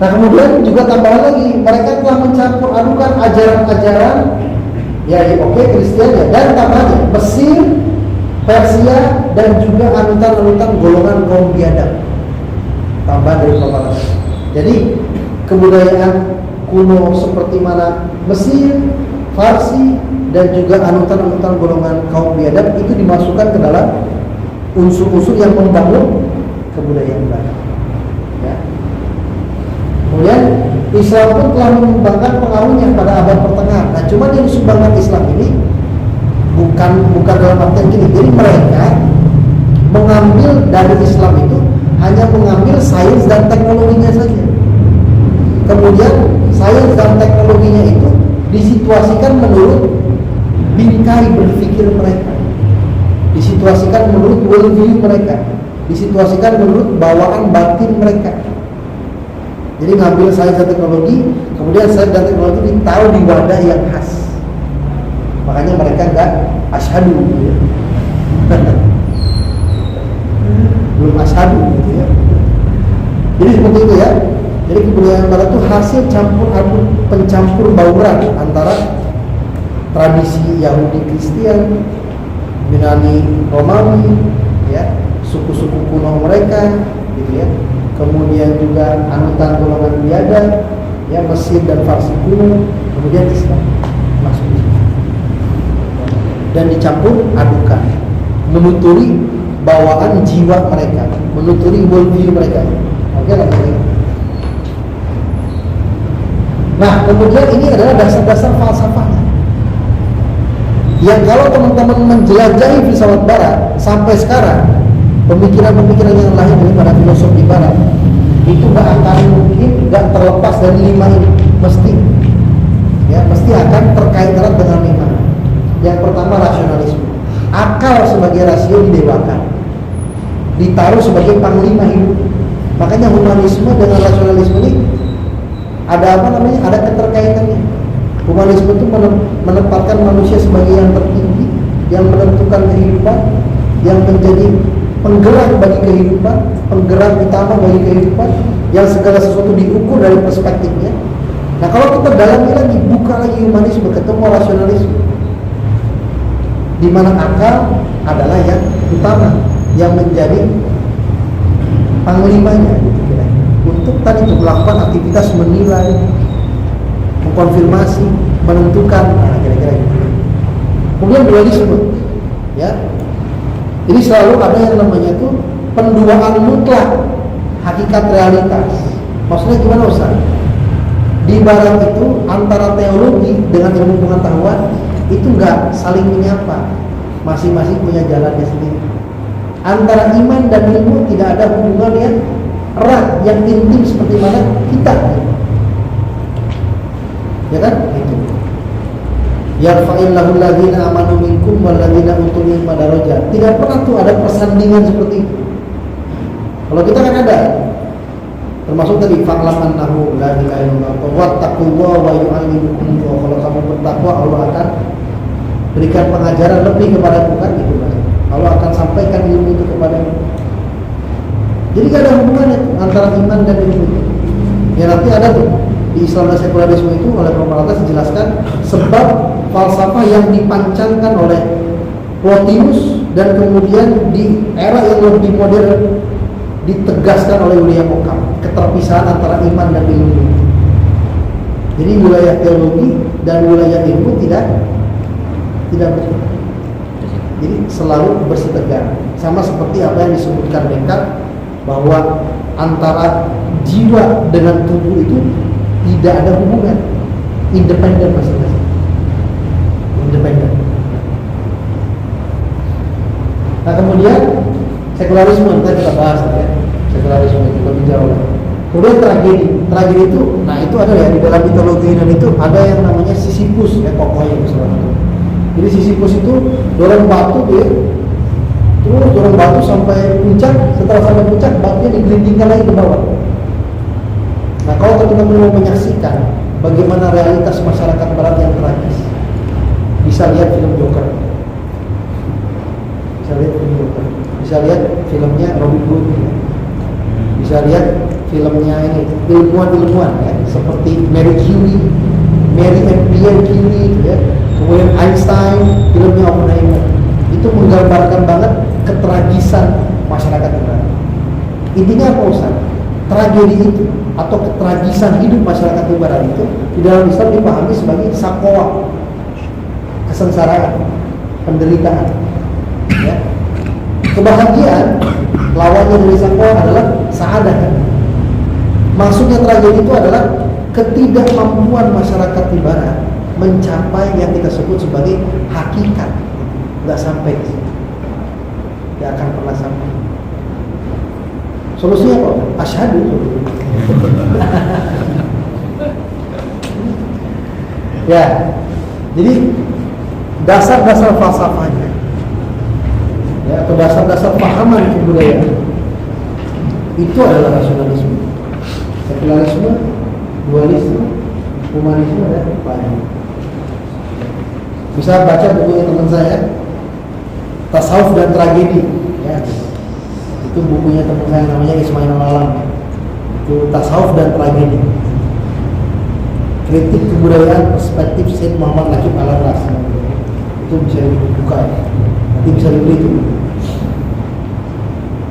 Nah kemudian juga tambahan lagi, mereka telah mencampur adukan ajaran-ajaran ya oke Kristen ya, dan tambahannya Mesir, Persia dan juga anutan-anutan golongan kaum biadab. Tambahan dari Bapak. Jadi kebudayaan kuno seperti mana Mesir, Farsi dan juga anutan-anutan golongan kaum biadab itu dimasukkan ke dalam unsur-unsur yang membangun kebudayaan barat. Ya. Kemudian Islam pun telah mengembangkan pengaruhnya pada abad pertengahan. Nah, cuma yang disumbangkan Islam ini bukan dalam artian gini. Jadi mereka mengambil dari Islam itu hanya mengambil sains dan teknologinya saja. Kemudian sains dan teknologinya itu disituasikan menurut bingkai berpikir mereka, disituasikan menurut worldview mereka, disituasikan menurut bawaan batin mereka. Jadi ngambil sains dan teknologi, kemudian sains dan teknologi ditaruh di wadah yang khas. Makanya mereka enggak asyhadu gitu ya. Belum asyhadu gitu ya. Jadi seperti itu ya. Jadi kebudayaan barat itu hasil campur aduk, pencampur bauran antara tradisi Yahudi Kristen, Yunani Romawi, ya, suku-suku kuno mereka, gitu ya. Kemudian juga anutan golongan biadab, ya, Mesir dan Farsi kuno, kemudian Islam masuk di situ. Dan dicampur adukan, menuturi bawaan jiwa mereka, menuturi worldview mereka. Oke, lagi. Nah, kemudian ini adalah dasar-dasar falsafahnya. Yang kalau teman-teman menjelajahi filsafat barat sampai sekarang, pemikiran-pemikiran yang lahir daripada filosofi barat itu gak akan mungkin gak terlepas dari 5 ini, mesti akan terkait erat dengan 5. Yang pertama rasionalisme, akal sebagai rasio didewakan, ditaruh sebagai panglima hidup. Makanya humanisme dengan rasionalisme ini ada apa namanya? Ada keterkaitannya. Humanisme itu menempatkan manusia sebagai yang tertinggi, yang menentukan kehidupan, yang menjadi penggerak bagi kehidupan, penggerak utama bagi kehidupan, yang segala sesuatu diukur dari perspektifnya. Nah, kalau kita dalami lagi, buka lagi humanisme, ketemu rasionalisme, di mana akal adalah yang utama, yang menjadi panglimanya, untuk tadi itu melakukan aktivitas menilai, mengkonfirmasi, menentukan, nah, kira-kira gitu. Kemudian dualisme, ya. Jadi selalu ada yang namanya itu penduaan mutlak hakikat realitas. Maksudnya gimana Ustaz? Di barat itu antara teologi dengan ilmu pengetahuan itu enggak saling menyapa. masing-masing punya jalannya sendiri. Antara iman dan ilmu tidak ada hubungan yang erat, yang intim seperti mana kita. Ya kan? Itu. Yarfa'illahu alladziina amanu minkum walladziina utul ilma darajat. Tidak pernah tuh ada persandingan seperti itu. Kalau kita kan ada. Termasuk tadi fa'lam annahu la ilaha illallah wattaqullaha wa yu'allimukumullah. Kalau kamu bertakwa, Allah akan berikan pengajaran lebih kepada bukan itu kan. Allah akan sampaikan ilmu itu kepadamu. Jadi gak ada hubungannya antara iman dan ilmu. Ya nanti ada tuh di Islam dan sekularisme itu oleh Prof. dijelaskan sebab falsafah yang dipancangkan oleh Plotinus dan kemudian di era yang lebih modern ditegaskan oleh William Ockham, keterpisahan antara iman dan ilmu. Jadi wilayah teologi dan wilayah ilmu tidak betul. Jadi selalu bersitegang. Sama seperti apa yang disebutkan Descartes bahwa antara jiwa dengan tubuh itu tidak ada hubungan, independen masing-masing. Independen. Nah kemudian sekularisme kita bahas ya. Sekularisme itu lebih jauh. Kemudian tragedi itu, nah itu ada ya di dalam mitologi Yunani itu ada yang namanya Sisyphus ya pokoknya misalnya. Jadi Sisyphus itu dorong batu dia, terus dorong batu sampai puncak. Setelah sampai puncak batunya digelindingkan lagi ke bawah. Nah kalau teman-teman mau menyaksikan bagaimana realitas masyarakat barat yang tragis, bisa lihat film Joker. Bisa lihat filmnya Robin Hood. Bisa lihat filmnya ini ilmuwan-ilmuwan ya, seperti Marie and Pierre Curie ya. Kemudian Einstein, filmnya Oppenheimer. Itu menggambarkan banget ketragisan masyarakat barat. Intinya apa Ustaz? Tragedi itu atau ketragisan hidup masyarakat barat itu di dalam Islam dipahami sebagai sakwa, kesengsaraan, penderitaan. Ya. Kebahagiaan lawannya dari sakwa adalah sa'adah. Maksudnya tragedi itu adalah ketidakmampuan masyarakat di barat mencapai yang kita sebut sebagai hakikat. Nggak sampai, nggak akan pernah sampai. Solusinya apa? Asyhadu. Ya, jadi dasar-dasar falsafahnya, ya, atau dasar-dasar pahaman kebudayaan itu adalah rasionalisme, sekularisme, dualisme, humanisme, dan lain. Bisa baca bukunya teman saya, Tasawuf dan Tragedi. Ya, itu bukunya teman saya namanya Ismail Alam. Itu Tasawuf dan Tragedi. Kritik kebudayaan perspektif Syed Muhammad Najib Al-Ras. Itu bisa dibuka, nanti bisa dibeli itu.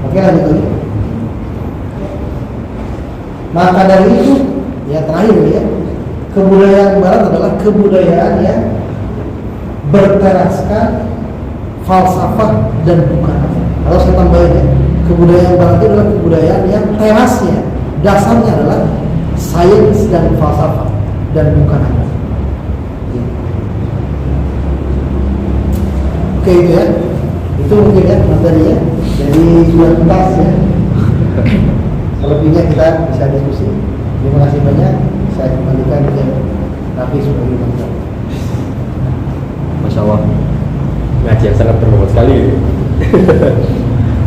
Oke, lanjut lagi. Maka dari itu, ya terakhir ya, kebudayaan Barat adalah kebudayaan yang berteraskan falsafah dan bukan. Kalau saya tambahin ya, kebudayaan Barat itu adalah kebudayaan yang terasnya, dasarnya adalah sains dan falsafah dan bukan apa. Oke itu ya, itu mungkin ya materinya. Jadi sudah tuntas ya. Selebihnya kita bisa diskusi. Terima kasih banyak. Saya kembalikan ke Nabi sebagai penonton. Masya Allah, ngaji yang sangat berbobot sekali.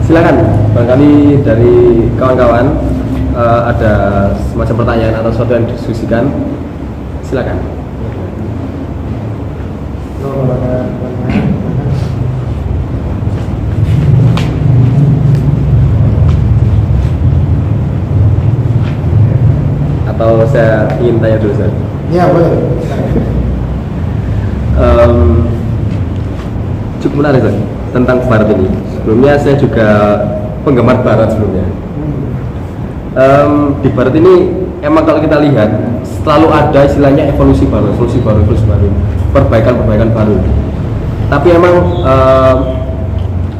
Silakan, barangkali dari kawan-kawan ada semacam pertanyaan atau sesuatu yang didiskusikan. Silakan. Atau saya ingin tanya dulu, Ustaz? Ya boleh. Cukup menarik, Ustaz, tentang Barat ini. Sebelumnya saya juga penggemar Barat sebelumnya. Di Barat ini emang kalau kita lihat selalu ada istilahnya evolusi baru, perbaikan baru. Tapi emang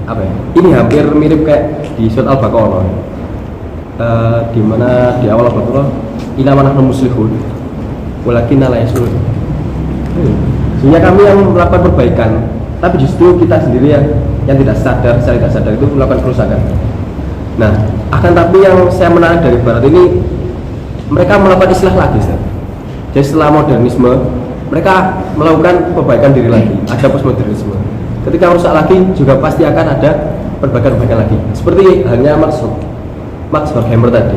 apa ya? Ini hampir mirip kayak di surat Al-Baqarah, di mana di awal Al-Baqarah inna nahnu muslihun walakinna la yashurun. Sebenarnya kami yang melakukan perbaikan, tapi justru kita sendiri yang tidak sadar, secara tidak sadar itu melakukan kerusakan. Nah, akan tapi yang saya menarik dari Barat ini, mereka melakukan islah lagi, Ustaz. Jadi setelah modernisme, mereka melakukan perbaikan diri lagi, ada postmodernisme. Ketika rusak lagi, juga pasti akan ada perbaikan lagi. Seperti halnya Max Horkheimer tadi.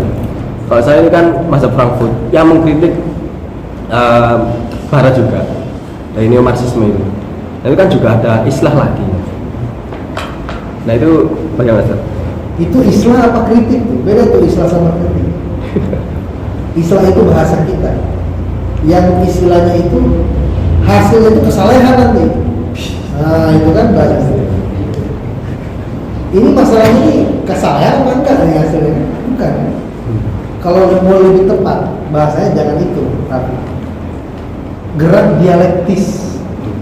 Kalau saya ini kan mazhab Frankfurt yang mengkritik Barat juga dari neo-marxisme itu. Nah, itu kan juga ada islah lagi. Nah, itu bagaimana, Ustaz? Itu islah apa kritik tuh? Beda tuh islah sama kritik. Islah itu bahasa kita. Yang istilahnya itu hasilnya itu kesalahan nanti. Nah, itu kan bahasa kita. Ini masalahnya ini kesalahan apa enggak dari hasilnya? Bukan. Kalau mau lebih tepat bahasanya jangan itu, tapi gerak dialektis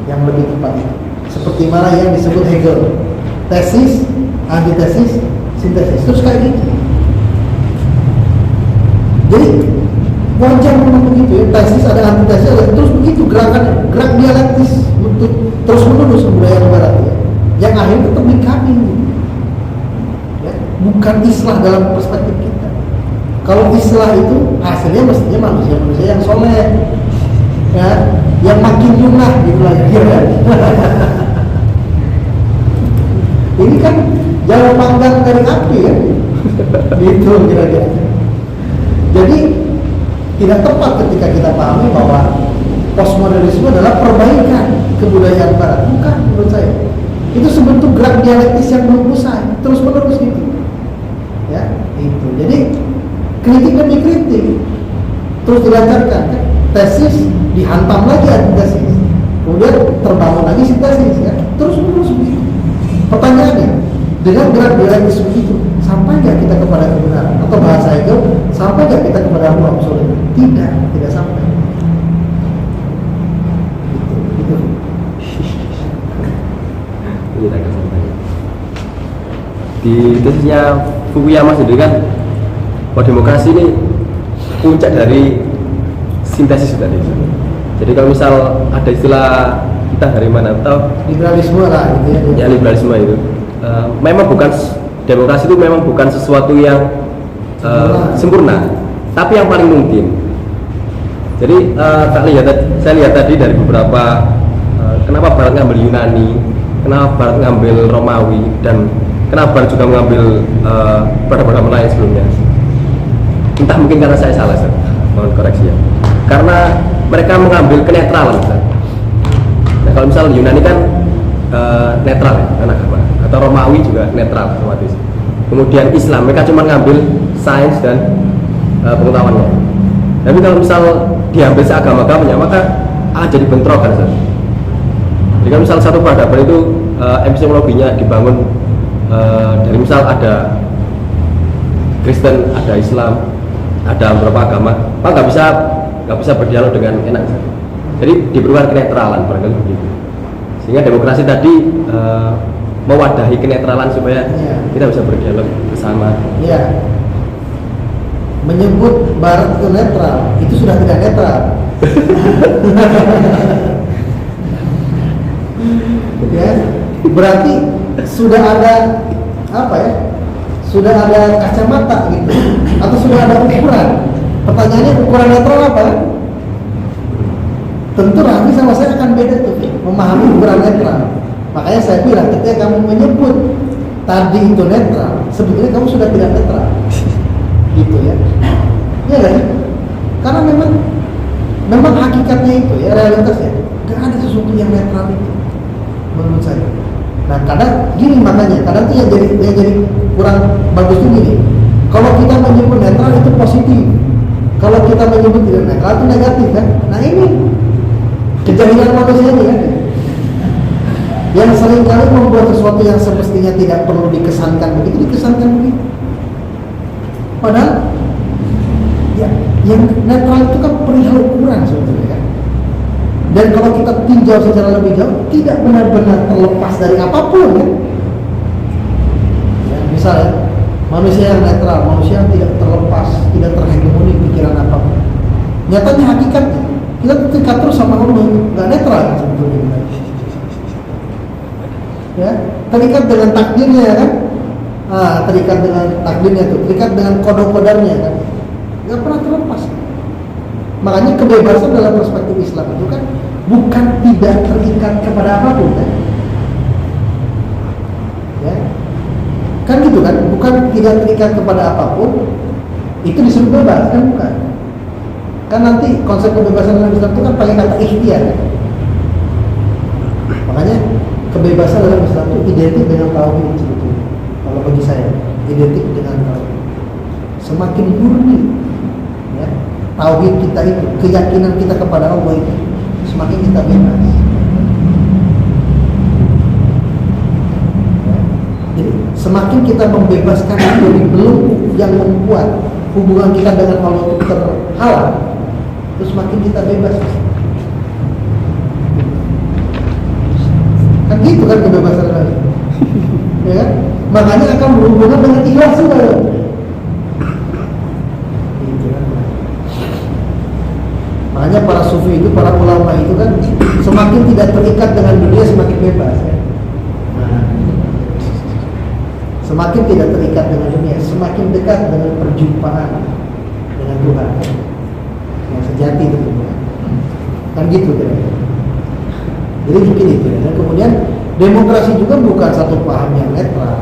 yang lebih tepat itu. Seperti mana yang disebut Hegel, tesis, antitesis, sintesis, terus kayak gitu. Jadi wajar memang begitu ya, tesis ada antitesis ada terus begitu gerakan, gerak dialektis untuk terus menerus budaya Barat ya, yang akhirnya tetap dikambing ya, bukan islah dalam perspektif kita. Kalau islah itu hasilnya mestinya manusia yang soleh ya, yang makin jumlah gitu lah ya. Ini kan jalan panggang dari api ya, gitu kira-kira. Jadi tidak tepat ketika kita pahami bahwa postmodernisme adalah perbaikan kebudayaan Barat, bukan menurut saya. Itu sebentuk gerak dialektis yang belum usai, terus menerus gitu. Ya, itu. Jadi kritik demi kritik terus dilancarkan, kan? Tesis dihantam lagi antitesis, kemudian terbangun lagi sintesis, ya, terus menerus begitu. Pertanyaannya, dengan gerak dialektis begitu, sampai nggak kita kepada kebenaran? Atau bahasa Hegel, sampai nggak kita kepada ruang absolut? Tidak sampai. Itu. Tidak akan sampai. Di tesisnya Fukuyama sendiri kan, bahwa demokrasi ini puncak dari sintesis tadi. Jadi kalau misal ada istilah kita dari mana atau Liberalisme lah, gitu ya liberalisme itu. Memang bukan demokrasi itu memang bukan sesuatu yang sempurna, tapi yang paling mungkin. Jadi saya lihat tadi dari beberapa kenapa Barat ngambil Yunani, kenapa Barat ngambil Romawi, dan kenapa Barat juga mengambil peradaban lain sebelumnya. Entah mungkin karena saya salah, mohon koreksi ya. Karena mereka mengambil kenetralan. Nah, kalau misal Yunani kan netral ya, kan agama, atau Romawi juga netral otomatis. Kemudian Islam mereka cuma ngambil sains dan pengetahuannya. Tapi kalau misal diambil seagama-agamanya maka jadi bentrokan. Jadi kalau misal satu peradaban itu epistemologinya dibangun dari misal ada Kristen, ada Islam, ada beberapa agama, maka nggak bisa berdialog dengan enak. Jadi diperlukan kenetralan barangkali begitu. Sehingga demokrasi tadi mewadahi kenetralan supaya kita bisa berdialog bersama. Iya. Menyebut Barat itu netral, itu sudah tidak netral. Ya, berarti sudah ada apa ya? Sudah ada kacamata gitu, atau sudah ada ukuran. Pertanyaannya ukuran netral apa? Tentu Raffi sama saya akan beda tuh, memahami ukuran netral. Makanya saya bilang ketika kamu menyebut tadi itu netral, sebetulnya kamu sudah tidak netral, gitu ya. Ya kan? Karena memang hakikatnya itu ya, realitasnya nggak ada sesuatu yang netral itu, menurut saya. Nah kadang gini, makanya kadang tuh yang jadi kurang bagus tuh gini. Kalau kita menyebut netral itu positif, kalau kita menyebut tidak netral itu negatif kan. Nah ini kejahilan manusia ini kan, yang seringkali membuat sesuatu yang semestinya tidak perlu dikesankan begitu, dikesankan begitu. Padahal ya, yang netral itu kan perihal ukuran sebetulnya kan. Dan kalau kita tinjau secara lebih jauh, tidak benar-benar terlepas dari apapun kan. Ya, misalnya manusia yang netral, manusia yang tidak terlepas, tidak terhegemoni pikiran apapun. Nyatanya hakikatnya kita terikat terus sama Allah, nggak netral kan sebetulnya. ya, terikat dengan takdirnya kan, terikat dengan takdirnya tuh, terikat dengan kodok-kodoknya kan, nggak pernah terlepas. Makanya kebebasan dalam perspektif Islam itu kan bukan tidak terikat kepada apapun kan, ya, kan gitu kan, bukan tidak terikat kepada apapun, itu disebut bebas kan, bukan. Kan nanti konsep kebebasan dalam Islam itu kan pakai kata ikhtiar kan? Makanya kebebasan dalam Islam itu identik dengan tauhid sebetulnya. Kalau bagi saya, identik dengan tauhid. Semakin murni, ya, tauhid kita itu, keyakinan kita kepada Allah itu, semakin kita bebas. Ya. Jadi semakin kita membebaskan dari belenggu yang membuat hubungan kita dengan Allah itu terhalang, terus semakin kita bebas. Kan gitu kan kebebasan tadi. Ya kan? Makanya akan berhubungan dengan ikhlas juga. Gitu kan. Makanya para sufi itu, para ulama itu kan semakin tidak terikat dengan dunia semakin bebas ya. Nah, semakin tidak terikat dengan dunia, semakin dekat dengan perjumpaan dengan Tuhan yang sejati itu kan gitu kan. Jadi mungkin itu ya. Dan kemudian demokrasi juga bukan satu paham yang netral.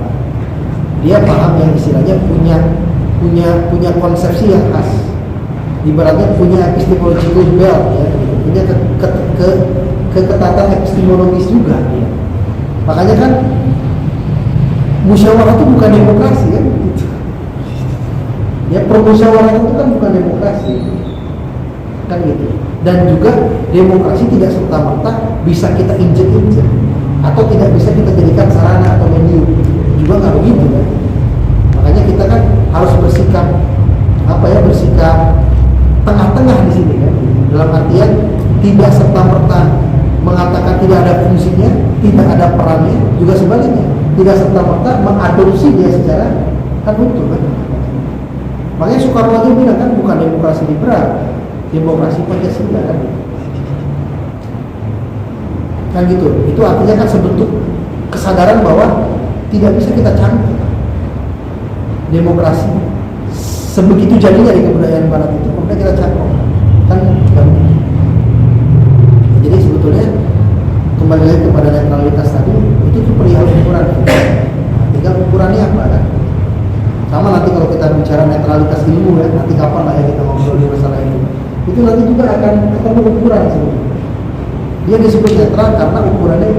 Dia paham yang istilahnya punya konsepsi yang khas. Ibaratnya punya epistemological belt ya, gitu. Punya keketatan epistemologis juga ya. Makanya kan musyawarah itu bukan demokrasi kan gitu. Ya, permusyawarah itu kan bukan demokrasi. Kan gitu. Dan juga demokrasi tidak serta-merta bisa kita injek-injek atau tidak bisa kita jadikan sarana atau medium, juga nggak begitu kan. Makanya kita kan harus bersikap bersikap tengah-tengah di sini kan, dalam artian tidak serta-merta mengatakan tidak ada fungsinya, tidak ada perannya, juga sebaliknya tidak serta-merta mengadopsi dia secara kan utuh kan. Makanya Soekarno aja bilang kan bukan demokrasi liberal, demokrasi Pancasila kan gitu. Itu artinya kan sebentuk kesadaran bahwa tidak bisa kita campur demokrasi sebegitu jadinya di kebudayaan barat itu kemudian kita campur kan. Jadi sebetulnya kembali lagi kepada netralitas tadi, itu tuh perihal ukuran. Tinggal ukurannya apa kan. Sama nanti kalau kita bicara netralitas ilmu ya, nanti kapan lah ya kita ngobrol di masalah ini. Itu nanti juga akan ketemu ukuran sebenarnya. Dia disebut netral karena ukurannya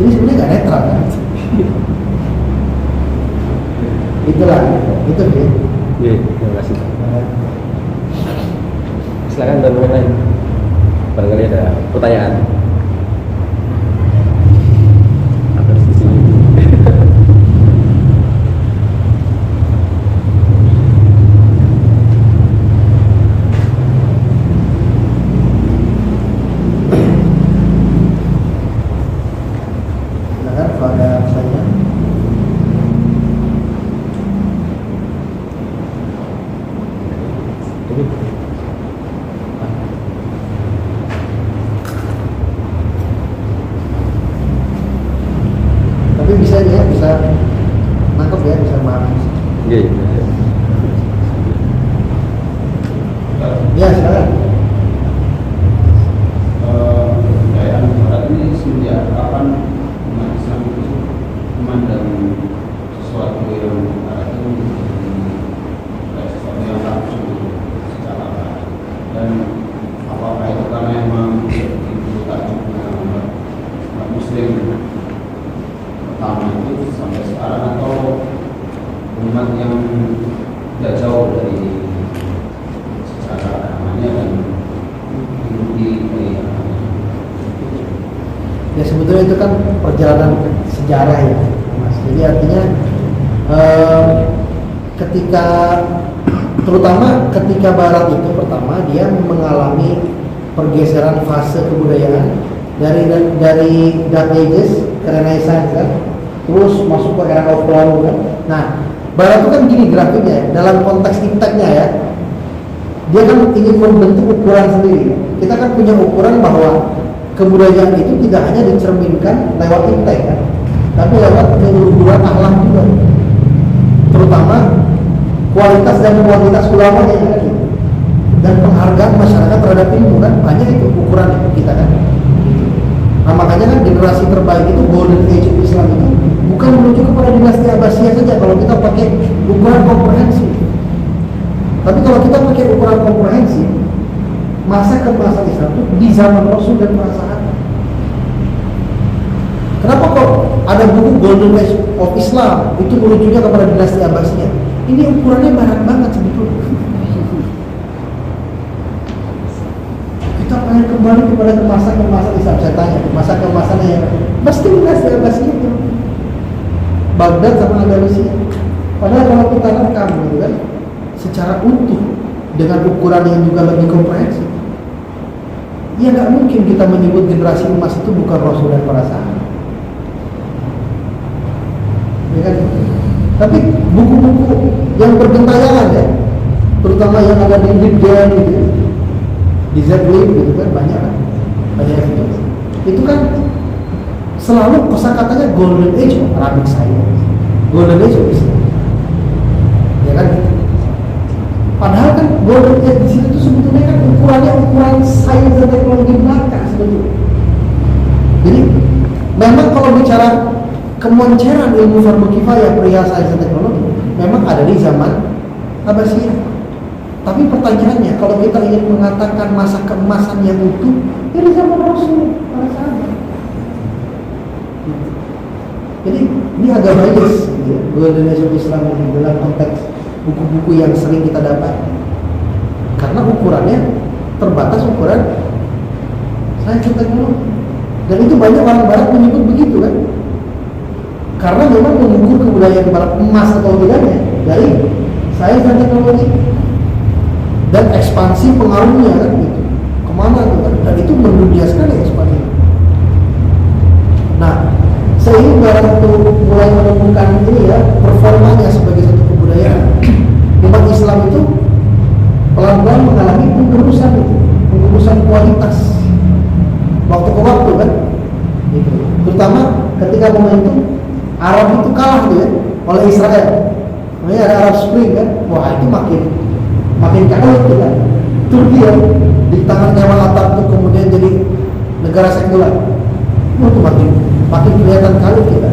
ini sebenarnya nggak netral kan. Itulah, itu dia. Iya, terima kasih. Silakan teman-teman lain. Barangkali ada pertanyaan. Ada di sini. Tapi bisa ya, bisa nangkep ya, bisa memahami. Iya. Ya, silakan. Kebudayaan barat ini sejak kapan umat Islam itu memandang sesuatu yang barat itu sesuatu yang langsung secara barat, dan apakah itu karena memang itu takjubnya umat Muslim pertama itu sampai sekarang, atau umat yang tidak jauh dari secara agamanya dan mengikuti Ya sebetulnya itu kan perjalanan sejarah ya, Mas. Jadi artinya terutama ketika Barat itu pertama dia mengalami pergeseran fase kebudayaan dari Dark Ages ke Renaissance kan, terus masuk ke era of Flow kan. Nah, Barat itu kan gini grafiknya ya, dalam konteks impactnya ya, dia kan ingin membentuk ukuran sendiri. Kita kan punya ukuran bahwa kebudayaan itu tidak hanya dicerminkan lewat intek kan, tapi lewat keluhuran akhlak juga, terutama kualitas dan kuantitas ulamanya kan, dan penghargaan masyarakat terhadap ilmu kan, banyak itu ukuran kita kan. Nah makanya kan generasi terbaik itu golden age of Islam itu bukan menuju kepada dinasti Abbasiyah saja kalau kita pakai ukuran komprehensif. Tapi kalau kita pakai ukuran komprehensif, masa keemasan Islam itu di zaman Rasul dan para sahabat. Kenapa kok ada buku golden age of Islam itu merujuknya kepada dinasti Abbasiyah? Ini ukurannya barat banget sebetulnya. Kita pengen kembali kepada kemasan Islam. Saya tanya, masa kemasannya yang pasti dinasti Abbasiyah itu Baghdad sama Andalusia. Padahal kalau kita rekam gitu kan, secara utuh dengan ukuran yang juga lebih komprehensif, ya nggak mungkin kita menyebut generasi emas itu bukan Rasul dan para sahabat. Ya kan? Tapi buku-buku yang bergentayangan ya, terutama yang ada di Libyan gitu, di Zeppelin gitu kan, banyak itu kan selalu kosakatanya golden age of Arabic science, golden age of Islam, ya kan? Padahal kan golden age di situ tuh sebetulnya kan ukurannya ukuran sains dan teknologi belaka sebetulnya. Jadi memang kalau bicara kemonceran ilmu fardu kifayah perihal sains dan teknologi memang ada di zaman Abbasiyah. Tapi pertanyaannya, kalau kita ingin mengatakan masa keemasan yang utuh, ya di zaman Rasul, para sahabat. Jadi ini agak bias, gitu ya, golden age of Islam ini dalam konteks buku-buku yang sering kita dapat. Karena ukurannya terbatas ukuran sains dan teknologi. Dan itu banyak orang Barat menyebut begitu kan? Karena memang mengukur kebudayaan Barat emas atau tidaknya dari sains dan teknologi dan ekspansi pengaruhnya kan gitu. Kemana tuh kan? Dan itu mendunia sekali ekspansi. Nah, seiring Barat itu mulai menemukan ini ya performanya sebagai satu kebudayaan, umat Islam itu pelan-pelan mengalami pengurusan kualitas waktu ke waktu kan gitu. Terutama ketika momentum Arab itu kalah tuh ya oleh Israel, makanya ada Arab Spring kan, wah itu makin kalah tuh kan. Turki ya di tangan Kemal Atatürk kemudian jadi negara sekuler, itu makin kelihatan kalah kita.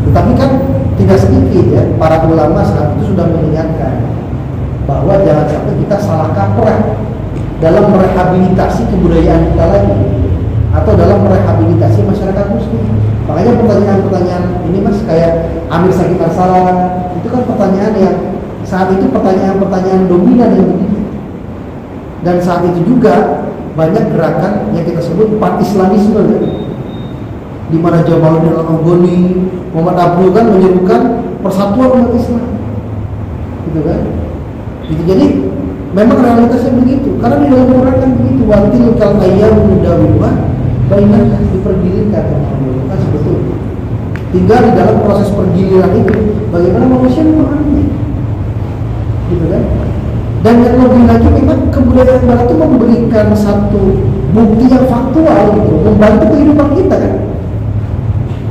Tetapi kan tidak sedikit ya para ulama saat itu sudah mengingatkan bahwa jangan sampai kita salah kaprah dalam merehabilitasi kebudayaan kita lagi atau dalam merehabilitasi masyarakat muslim. Makanya pertanyaan-pertanyaan ini mas kayak Amir Sakit Arsalan itu kan pertanyaan yang saat itu pertanyaan-pertanyaan dominan yang begitu. Dan saat itu juga banyak gerakan yang kita sebut pan-Islamisme ya, di mana Jamaluddin Al-Afghani, Muhammad Abdul kan menyebutkan persatuan umat Islam, gitu kan? Gitu. Jadi memang realitasnya begitu. Karena di dalam Quran kan begitu. Watil kal ayyam mudawilah, banyak dipergilirkan kan sebetulnya. Tinggal di dalam proses pergiliran itu, bagaimana manusia memahaminya, gitu kan? Dan yang lebih lagi memang kebudayaan Barat itu memberikan satu bukti yang faktual gitu, membantu kehidupan kita kan.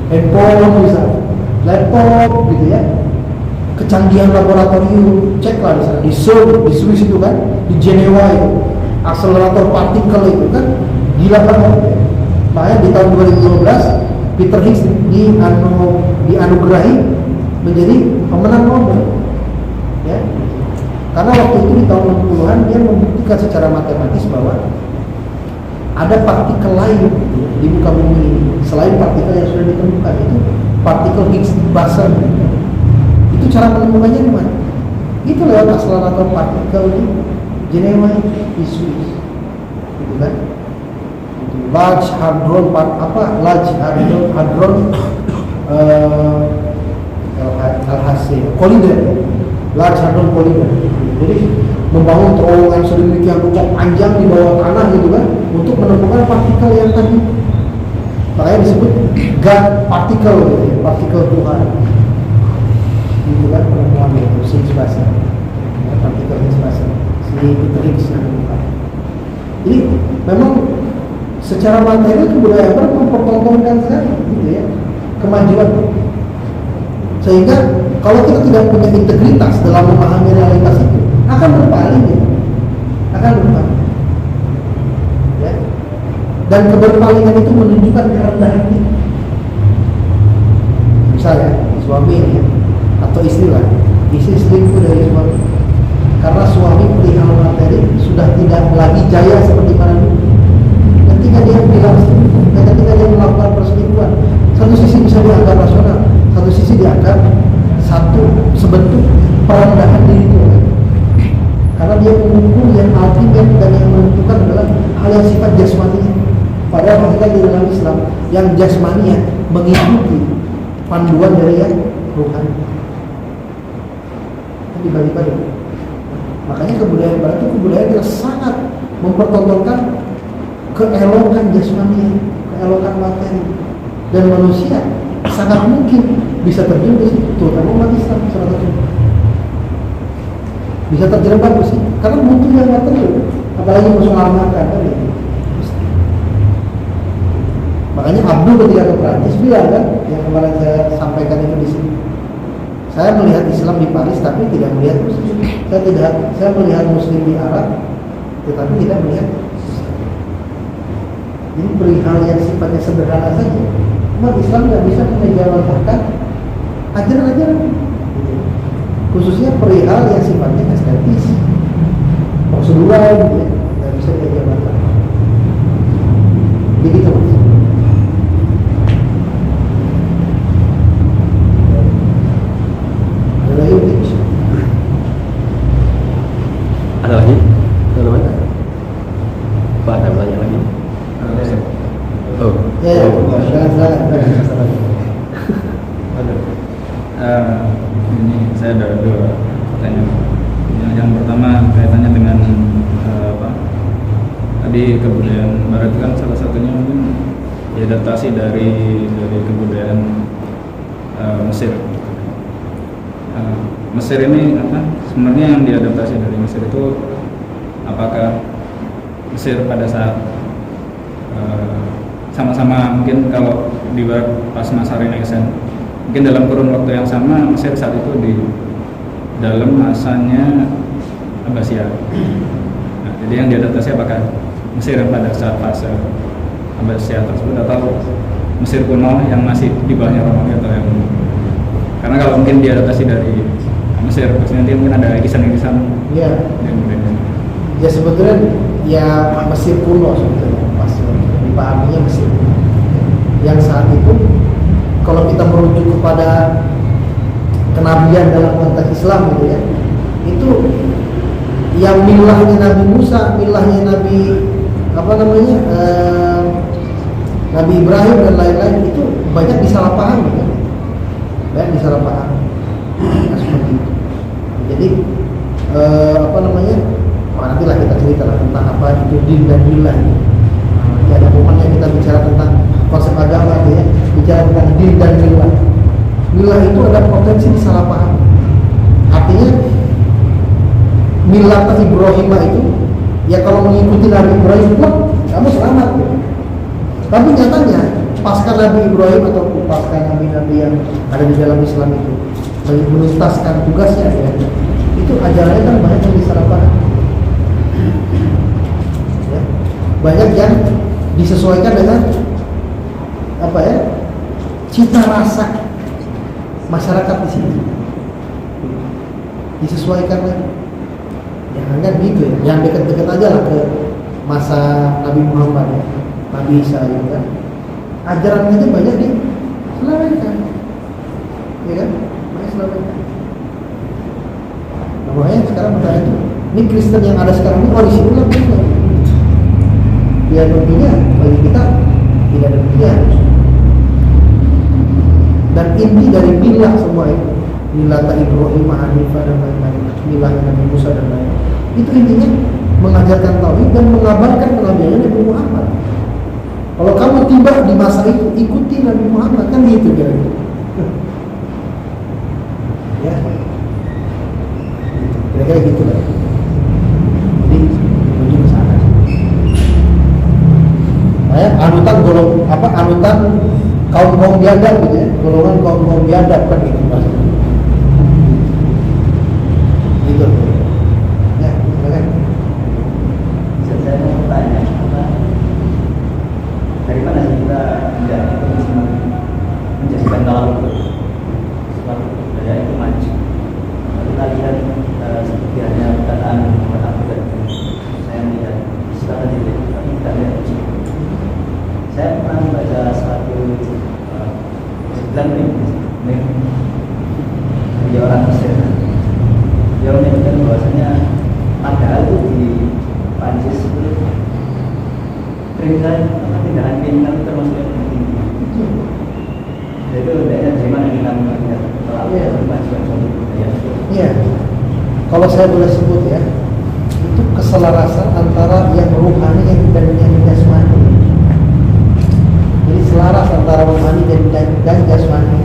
Handphone misalnya, laptop gitu ya, kecanggihan laboratorium, ceklah di sana, di Seoul, di Swiss itu kan, di Jenewa itu, akselerator partikel itu kan, gila banget. Makanya di tahun 2012 Peter Higgs dianugerahi menjadi pemenang Nobel, ya. Karena waktu itu di tahun 60-an dia membuktikan secara matematis bahwa ada partikel lain di muka bumi ini selain partikel yang sudah ditemukan, itu partikel Higgs boson. Itu cara menemukannya di mana? Itu lewat akselerator partikel di Jenewa di Swiss, gitu kan? Large Hadron LHC Collider, Large Hadron Collider. Jadi membangun terowongan sedemikian rupa panjang di bawah tanah gitu kan, untuk menemukan partikel yang tadi, makanya disebut God particle gitu ya, partikel Tuhan, gitu kan penemuan itu Higgs boson, ya, partikel Higgs boson, si Peter Higgs yang menemukan. Jadi memang secara materi kebudayaan barat mempertontonkan sekali gitu ya kemajuan, sehingga kalau kita tidak punya integritas dalam memahami realitas itu akan berpaling ya. Akan berpaling ya. Dan keberpalingan itu menunjukkan kerendahan hati. Misalnya suami ini ya, atau istilah istri selingkuh dari suami karena suami perihal materi sudah tidak lagi jaya seperti mana dulu. Ketika dia bilang dan ketika dia melakukan perselingkuhan, satu sisi bisa dianggap rasional, satu sisi dianggap satu sebentuk perendahan diri itu, karena dia mengukur yang ultimate dan yang menentukan adalah hal yang sifat jasmani. Padahal hakikat di dalam Islam yang jasmani mengikuti panduan dari yang rohani. Dibagi-bagi. Makanya kebudayaan barat itu kebudayaan yang sangat mempertontonkan keelokan jasmani, keelokan materi, dan manusia sangat mungkin bisa terjerumus itu, terutama umat Islam salah satu bisa terjerembab sih, karena butuh yang material, apalagi masalah makan kan ya. Makanya Abdul ketika ke Prancis bilang kan, yang kemarin saya sampaikan itu di sini. Saya melihat Islam di Paris tapi tidak melihat Muslim. Saya melihat Muslim di Arab tetapi tidak melihat Islam. Ini perihal yang sifatnya sederhana saja. Umat Islam tidak bisa menjawabkan ajaran-ajaran, khususnya perihal yang sifatnya estetis, prosedural, gitu ya, tidak bisa dijawabkan. Begitu mas. Ada lagi? Teman-teman? Pak, ada bertanya lagi? Oh. Ya, ini saya ada dua pertanyaan. Yang pertama kaitannya dengan tadi kebudayaan barat kan salah satunya mungkin diadaptasi dari kebudayaan Mesir. Mesir ini sebenarnya yang diadaptasi dari Mesir itu apakah Mesir pada saat sama-sama mungkin kalau di pas masa Renaissance mungkin dalam kurun waktu yang sama Mesir saat itu di dalam masanya Abbasiyah. Nah, jadi yang diadaptasi apakah Mesir pada saat fase Abbasiyah tersebut atau Mesir kuno yang masih di bawahnya Romawi atau yang, karena kalau mungkin diadaptasi dari Mesir terus nanti mungkin ada kisan-kisan ya. Ya sebetulnya ya Mesir kuno sebetulnya pasti dipahaminya Mesir kuno. Yang saat itu kalau kita merujuk kepada kenabian dalam konteks Islam gitu ya, itu yang milahnya Nabi Musa, milahnya Nabi Nabi Ibrahim dan lain-lain itu banyak disalahpahami kan? Banyak disalahpahami. Nah, seperti itu. Jadi nantilah kita cerita tentang apa itu din dan milah. Nanti ada momennya kita bicara tentang konsep agama ya, bicara tentang din dan milah. Milah itu ada potensi disalahpahami. Artinya milah Ibrahim itu ya kalau mengikuti Nabi Ibrahim pun kamu selamat ya. Tapi nyatanya pasca Nabi Ibrahim atau pasca nabi-nabi yang ada di dalam Islam itu menuntaskan tugasnya ya, itu ajarannya kan banyak yang disalahpahami ya, banyak yang disesuaikan dengan cita rasa masyarakat di sini, disesuaikan lagi. Jangan kan gitu ya, yang dekat-dekat aja lah ke masa Nabi Muhammad ya, Nabi Isa gitu kan, ajaran aja banyak diselewengkan, ya kan? Nah, makanya sekarang bertanya itu, ini Kristen yang ada sekarang ini koalisi ulang juga. Ya tentunya bagi kita tidak demikian. Dan inti dari milah semua itu, milah Ibrahim, Hanifah dan lain-lain, milah Nabi Musa dan lain-lain, itu intinya mengajarkan tauhid dan mengabarkan kenabian Nabi Muhammad. Kalau kamu tiba di masa itu, ikuti Nabi Muhammad, kan gitu kira-kira. Ya, kira-kira gitu lah. Jadi menuju ke sana. Nah, panutan kaum biadab gitu ya, golongan kaum biadab kan gitu maksudnya. Gitu. Ya, silakan. Saya mau tanya, dari mana sih kita menjadikan kalau suatu budaya itu maju? Kita lihat seperti hanya perkataan Muhammad Abdul, saya melihat sekarang ini, tapi tidak lihat. Saya pernah membaca suatu bilang dari orang Mesir. Dia menyebutkan bahwasanya padahal itu di Prancis itu tindakan kriminal itu termasuk yang tinggi. Jadi itu dari mana kita melihat terlalu kemajuan suatu budaya? Iya. Kalau saya boleh sebut ya, itu keselarasan antara yang rohani dan yang jasmani. Jadi selaras antara rohani dan jasmani.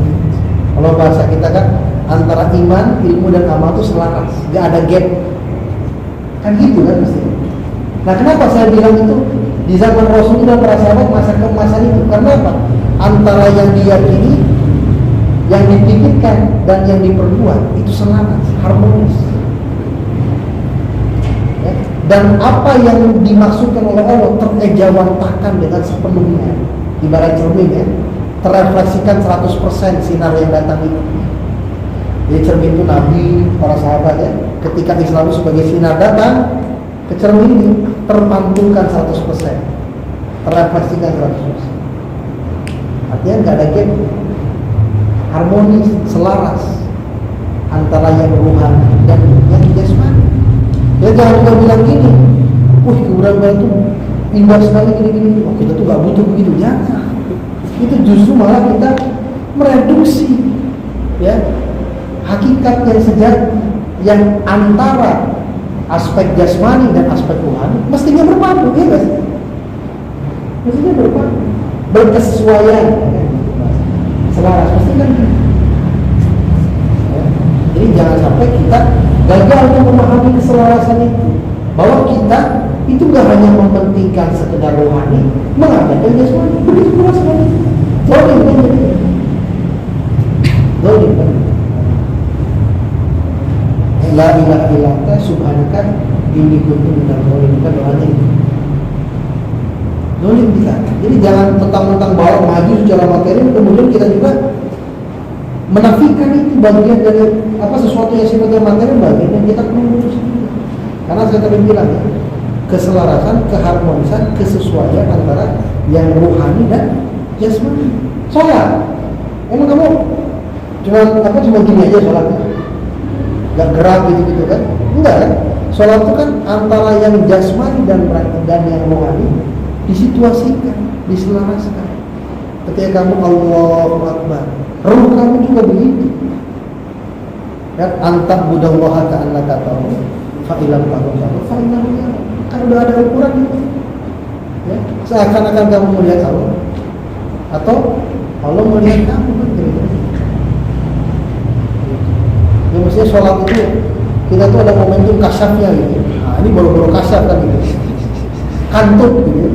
Kalau bahasa kita kan antara iman, ilmu dan amal itu selaras, gak ada gap. Kan gitu kan mesti. Nah kenapa saya bilang itu di zaman Rasul dan para sahabat masa keemasan itu? Karena apa? Antara yang diyakini, yang dipikirkan dan yang diperbuat itu selaras, harmonis. Ya. Dan apa yang dimaksudkan oleh Allah terejawantakan dengan sepenuhnya. Ibarat cermin ya, terrefleksikan 100% sinar yang datang itu. Jadi cermin itu Nabi, para sahabat ya, ketika Islam sebagai sinar datang ke cermin ini terpantulkan 100%, terrefleksikan 100%. Artinya nggak ada gap, harmonis, selaras antara yang rohani dan yang jasmani. Ya jangan kita bilang gini, kuburan itu indah sekali gini-gini. Oh, kita tuh nggak butuh begitu, jangan. Itu justru malah kita mereduksi ya hakikat yang sejati yang antara aspek jasmani dan aspek rohani mestinya berpadu, ya guys. Mestinya berpadu, berkesesuaian, ya. Selaras mestinya kan. Ya. Jadi jangan sampai kita gagal untuk memahami keselarasan itu, bahwa kita itu gak hanya mementingkan sekedar rohani, mengabaikan jasmani. Begitu pula sekali. Zolim kan jadi. Zolim kan. La ilaha illa anta subhanaka inni kuntu minadz zalimin, kan doanya itu. Zolim kita. Jadi jangan mentang-mentang bawa maju secara materi kemudian kita juga menafikan itu bagian dari sesuatu yang sifatnya materi, bagian yang kita perlu urus. Karena saya tadi bilang ya, keselarasan, keharmonisan, kesesuaian antara yang rohani dan jasmani. Sholat, emang kamu cuma gini aja sholatnya, nggak gerak gitu kan? Enggak kan? Sholat itu kan antara yang jasmani dan yang rohani disituasikan, diselaraskan. Ketika kamu Allahu Akbar, ruh kamu juga begitu. Kan antah budallaha ka'annaka tarahu fa'ilam takun tarahu fa'innahu yarahu. Kan udah ada ukuran itu. Ya, seakan-akan kamu melihat Allah atau Allah melihat kamu kan gitu. Ya maksudnya sholat itu kita tuh ada momentum kasyafnya gitu. Nah, ini baru-baru kasyaf kan gitu. Kantut gitu.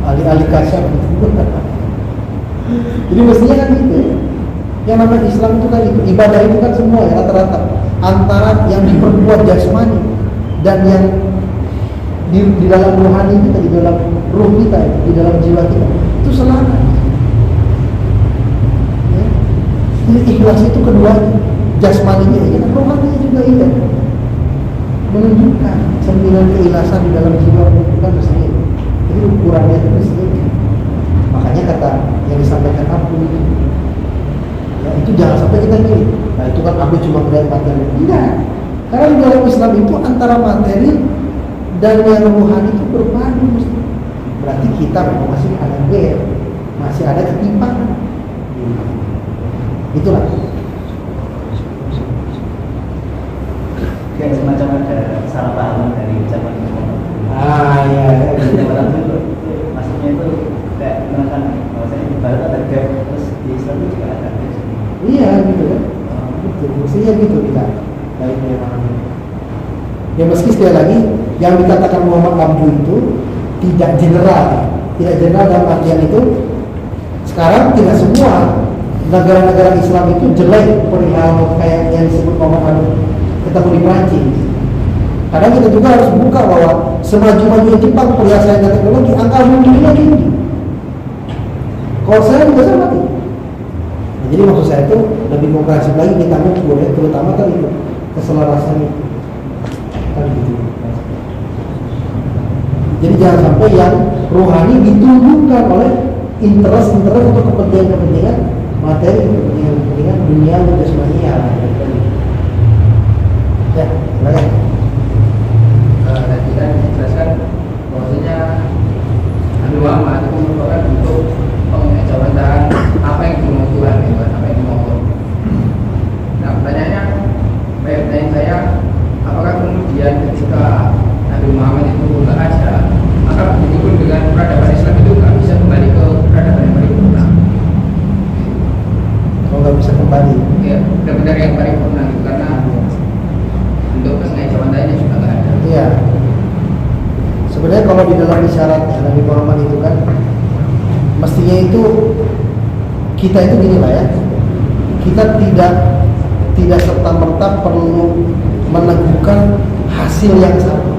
Alih-alih kasyaf gitu. Jadi mestinya kan gitu ya. Yang namanya Islam itu kan itu, ibadah itu kan semua ya rata-rata antara yang diperbuat jasmani dan yang di dalam rohani kita, di dalam ruh kita, di dalam jiwa kita itu selaras. Ya. Jadi ikhlas itu keduanya, jasmaninya iya, rohaninya juga iya. Menunjukkan sembilan keikhlasan di dalam jiwa menunjukkan mestinya. Jadi ukurannya itu mestinya. Makanya kata yang disampaikan Abu itu, ya, itu jangan sampai kita gini. Nah itu kan Abu cuma melihat materi. Tidak. Karena di dalam Islam itu antara materi dan yang rohani itu berpadu mesti. Berarti kita memang masih ada gap, masih ada ketimpangan. Itulah. Kayak semacam ada salah paham dari ucapan itu. Iya. Zaman dulu, maksudnya itu kayak menekan bahwasanya di Barat ada gap, terus di Islam itu juga ada gap. Iya gitu kan. Gitu. Mestinya gitu kita. Baik memahami. Ya meski sekali lagi yang dikatakan Muhammad Abdu itu tidak general dalam artian itu Sekarang tidak semua negara-negara Islam itu jelek perihal kayak yang disebut ketemu di Prancis. Kadang kita juga harus buka bahwa semaju-maju Jepang perihal sains dan teknologi, angka dunia tinggi. Kalau saya juga sama nih. Nah, jadi maksud saya itu lebih komprehensif lagi kita mengukur ya, terutama kan itu keselarasan itu. Kan gitu. Jadi jangan sampai yang rohani ditundukkan oleh interest atau kepentingan materi, kepentingan dunia dan jasmania. Ya, silakan. Tadi kan dijelaskan bahwasanya Nabi Muhammad itu merupakan bentuk pengejauhan apa yang dimau Tuhan, apa yang dimau Allah. Nah, pertanyaan saya, apakah kemudian ketika Nabi Muhammad itu nggak ada, maka begitu pun dengan peradaban Islam itu nggak bisa kembali ke peradaban yang paripurna? Kalau nggak bisa kembali, Ya, benar-benar yang paripurna gitu, karena bentuk pengejauhan tadi juga nggak ada. iya. Sebenarnya kalau di dalam isyarat Nabi Muhammad itu kan mestinya itu kita itu gini lah ya, kita tidak serta-merta perlu meneguhkan hasil yang sama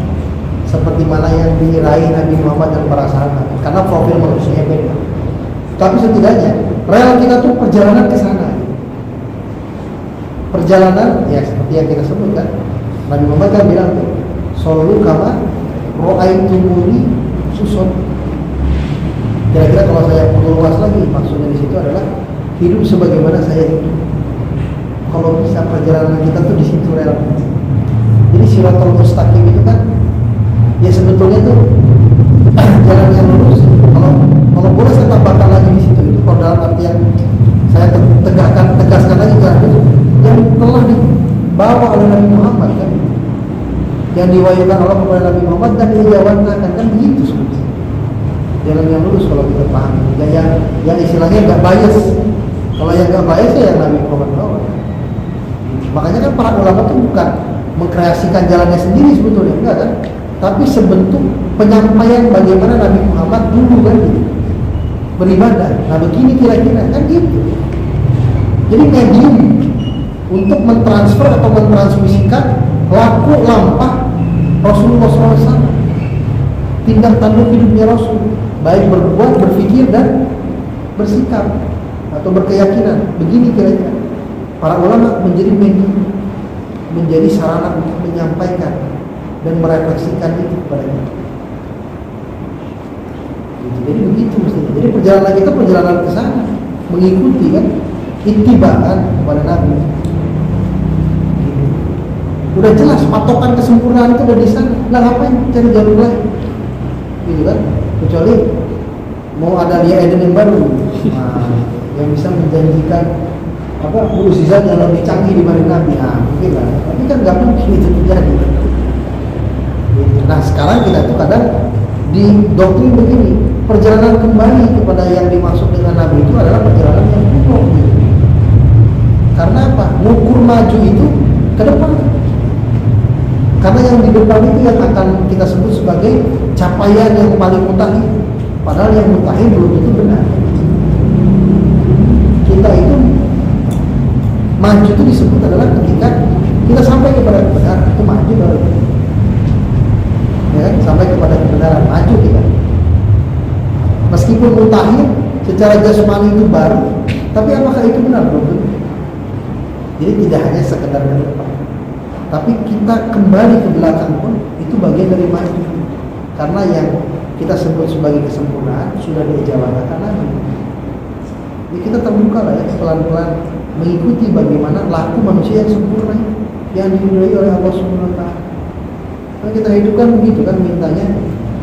seperti mana yang diraih Nabi Muhammad dan para sahabat, karena profil manusia beda. Tapi setidaknya rel kita tuh perjalanan ke sana. Perjalanan ya seperti yang kita sebutkan, Nabi Muhammad kan bilang tuh, "Shollu kama ra'aitumuni susun." Kira-kira kalau saya perlu luas lagi, maksudnya di situ adalah hidup sebagaimana saya hidup. Kalau bisa perjalanan kita tuh di situ rel. Jadi Shirathul Mustaqim itu kan ya sebetulnya tuh jalan yang lurus. Kalau boleh saya tambahkan lagi di situ, itu kalau dalam artian saya tegaskan lagi jalan itu yang telah dibawa oleh Nabi Muhammad kan, yang diwahyukan Allah kepada Nabi Muhammad dan dijawabkan kan begitu sebetulnya. Jalan yang lurus kalau kita paham, yang istilahnya nggak bias. Kalau yang nggak bias ya yang Nabi Muhammad bawa. Makanya kan para ulama itu bukan mengkreasikan jalannya sendiri sebetulnya, enggak kan? Tapi sebentuk penyampaian bagaimana Nabi Muhammad dulu kan gitu, beribadah. Nah begini kira-kira kan gitu. Jadi medium untuk mentransfer atau mentransmisikan laku lampah Rasulullah SAW, tindak tanduk hidupnya Rasul, baik berbuat, berpikir dan bersikap atau berkeyakinan. Begini kira-kira. Para ulama menjadi medium, menjadi sarana untuk menyampaikan dan merefleksikan itu kepada kita. Jadi begitu mestinya. Jadi perjalanan kita perjalanan ke sana, mengikuti kan, ittibaan kepada Nabi. Udah jelas patokan kesempurnaan itu udah di sana. Lah ngapain cari jalur lain? Gitu kan? Kecuali mau ada dia Eden yang baru, yang bisa menjanjikan mukjizat yang lebih canggih dibanding Nabi. Mungkin lah. Tapi kan nggak mungkin itu terjadi. Nah sekarang kita tuh kadang di doktrin begini, perjalanan kembali kepada yang dimaksud dengan Nabi itu adalah perjalanan yang kuno. Karena apa? Ngukur maju itu ke depan. Karena yang di depan itu yang akan kita sebut sebagai capaian yang paling mutakhir. Padahal yang mutakhir belum tentu benar. Kita itu maju itu disebut adalah ketika kita sampai kepada kebenaran, itu maju baru. Ya kan? Sampai kepada kebenaran, maju kita. Meskipun mutakhir secara jasmani itu baru, tapi apakah itu benar? Belum tentu. Jadi tidak hanya sekedar ke depan, tapi kita kembali ke belakang pun itu bagian dari maju. Karena yang kita sebut sebagai kesempurnaan sudah diijabahkan lagi. Jadi kita terbuka lah ya, pelan-pelan mengikuti bagaimana laku manusia yang sempurna yang diridhoi oleh Allah Subhanahu wa taala. Kan kita hidupkan begitu kan, mintanya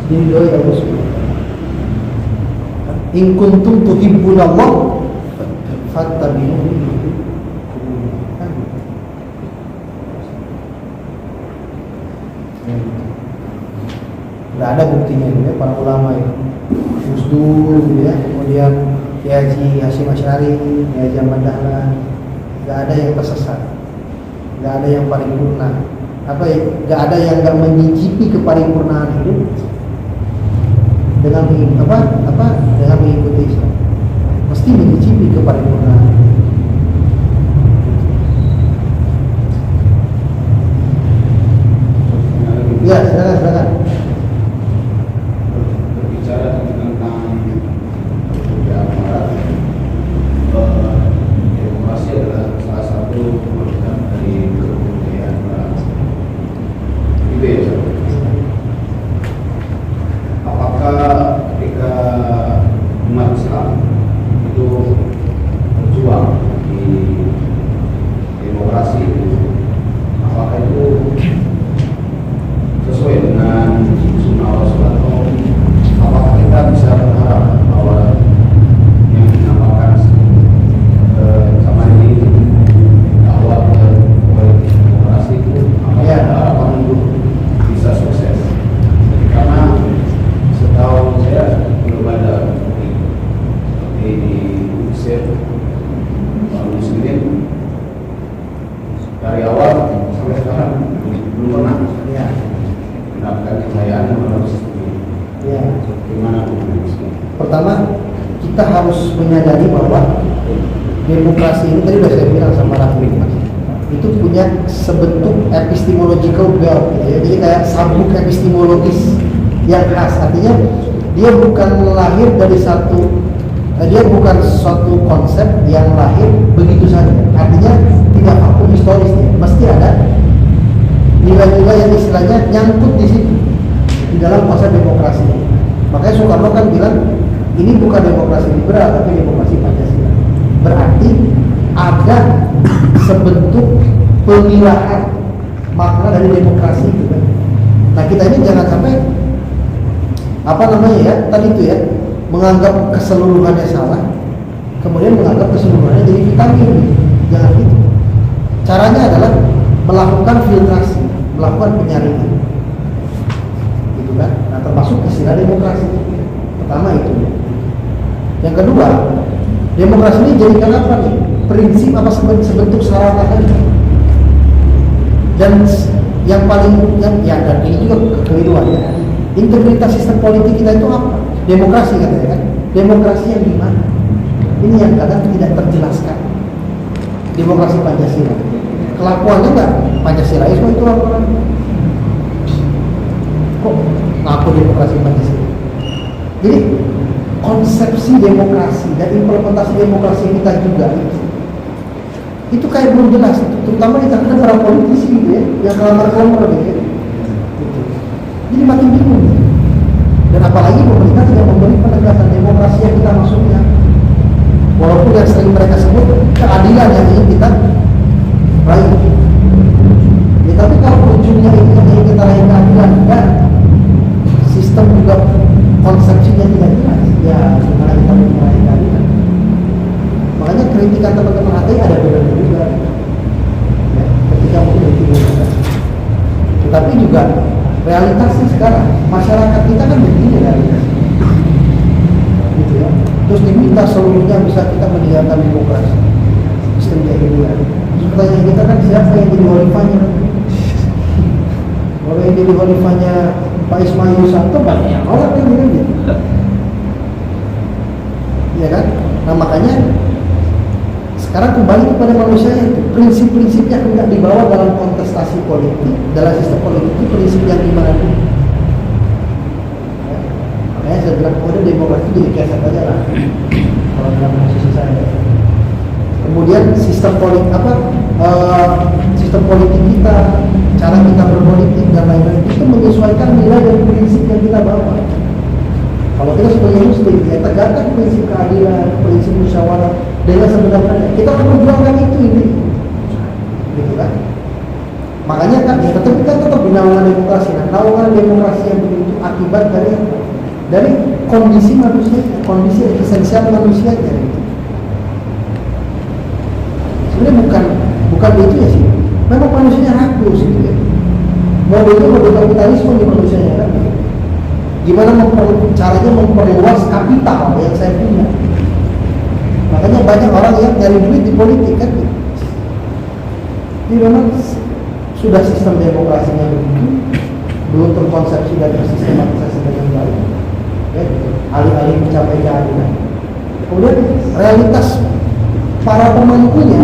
diridhoi Allah Subhanahu wa taala. In kuntum tuhibbunallah fattabi'uni. Nggak ada buktinya gitu ya, para ulama itu Gus Dur gitu ya, kemudian Kiai Haji Hasyim Asy'ari, Kiai Haji Ahmad Dahlan, nggak ada yang tersesat, nggak ada yang paripurna, nggak ada yang nggak menyicipi keparipurnaan hidup dengan dengan mengikuti Islam. mesti mencicipi keparipurnaan. Ya, silakan. Berbicara tentang kebudayaan barat, demokrasi adalah salah satu produk dari kebudayaan barat. Gitu ya, Ustaz? Apakah ketika umat Islam itu berjuang di demokrasi itu, apakah itu sesuai dengan sunnah Rasul, atau apakah kita bisa berharap bahwa yang dinamakan sama ini dakwah ke demokrasi itu apakah ada harapan untuk bisa sukses? Karena setahu saya belum ada seperti di Mesir, kaum muslimin dari awal sampai sekarang belum pernah Ya, mendapatkan kejayaan melalui sistem ini. ya. Gimana komunikasi? Pertama, kita harus menyadari bahwa demokrasi ini tadi sudah saya bilang sama Raffi, itu punya sebentuk epistemological belt, gitu ya. Jadi kayak sabuk epistemologis yang khas. Artinya dia bukan lahir dari dia bukan suatu konsep yang lahir begitu saja. Artinya tidak vakum historis, ya. Mesti ada nilai-nilai yang istilahnya nyangkut di situ di dalam konsep demokrasi. Makanya Soekarno kan bilang ini bukan demokrasi liberal tapi demokrasi Pancasila. Berarti ada sebentuk pemilahan makna dari demokrasi itu kan. Nah, kita ini jangan sampai tadi itu ya, menganggap keseluruhannya salah, kemudian menganggap keseluruhannya jadi vitamin. Jangan gitu. Caranya adalah melakukan filtrasi, melakukan penyaringan, gitu kan? Nah, termasuk istilah demokrasi. Pertama itu. Yang kedua, demokrasi ini jadikan apa nih? Prinsip apa sebentuk sarana tadi? Dan yang paling dan ini juga kekeliruan ya. Integritas sistem politik kita itu apa? Demokrasi katanya kan? Demokrasi yang gimana? Ini yang kadang tidak terjelaskan. Demokrasi Pancasila. Kelakuannya enggak Pancasilaisme itu apa? Kok ngaku demokrasi Pancasila? Jadi konsepsi demokrasi dan implementasi demokrasi kita juga itu kayak belum jelas, terutama di tangan para politisi gitu ya, yang kelamar-kelamar gitu ya. Jadi makin bingung. Dan apalagi pemerintah tidak memberi penegasan demokrasi yang kita maksudnya. Walaupun yang sering mereka sebut keadilan yang ingin kita raih. Ya, tapi kalau ujungnya itu yang ingin kita raih keadilan, dan sistem juga konsepsinya tidak jelas, ya gimana kita meraih keadilan? Makanya kritikan teman-teman HTI ada benar juga ya, ketika mungkin ditimbulkan. Tetapi juga realitasnya sekarang masyarakat kita kan begini realitas, gitu ya. Terus diminta seluruhnya bisa kita meninggalkan demokrasi, sistem kehidupan. Pertanyaan kita kan siapa yang jadi khalifahnya? Kalau yang jadi khalifahnya Pak Ismail Yusanto banyak orang yang bilang gitu, ya kan? Nah, makanya sekarang kembali kepada manusia itu prinsip-prinsipnya tidak dibawa dalam kontestasi politik, dalam sistem politik itu prinsip yang gimana dulu. Ya. Makanya saya bilang demokrasi jadi keset aja lah kalau dalam posisi saya. Kemudian sistem politik kita, cara kita berpolitik dan lain-lain itu menyesuaikan nilai dan prinsip yang kita bawa. Kalau kita sebagai muslim, ya tegakkan prinsip keadilan, prinsip musyawarah dengan sebenarnya. Kita memperjuangkan itu ini, gitu kan? Makanya kan, ya tetap kita tetap di naungan demokrasi. Nah, naungan demokrasi yang begitu akibat dari kondisi manusia, kondisi eksistensial manusia. Gitu. Sebenarnya bukan itu ya sih. Memang manusianya ragu sih, gitu ya. Model kapitalisme di manusianya kan. Gimana caranya memperluas kapital yang saya punya. Makanya banyak orang yang nyari duit di politik kan. Jadi memang sudah sistem demokrasinya begitu, belum terkonsepsi dan tersistematisasi dengan baik. Ya, alih-alih mencapai keadilan, Kemudian realitas para pemangkunya,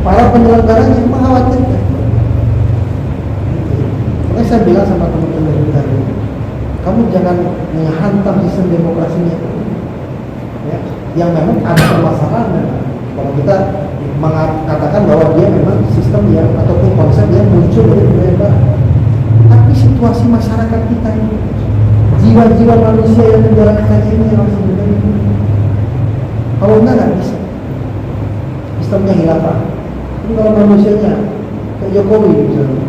para penyelenggaranya mengkhawatirkan. Makanya saya bilang sama teman-teman kita, kamu jangan menghantam sistem demokrasinya, ya, yang memang ada permasalahan. Kalau kita mengatakan bahwa dia memang sistem yang ataupun konsep yang muncul dari budaya barat, tapi situasi masyarakat kita ini, jiwa-jiwa manusia yang menjalankannya ini yang harus berbeda. Kalau nggak bisa. Sistemnya khilafah. Ini kalau manusianya kayak Jokowi misalnya,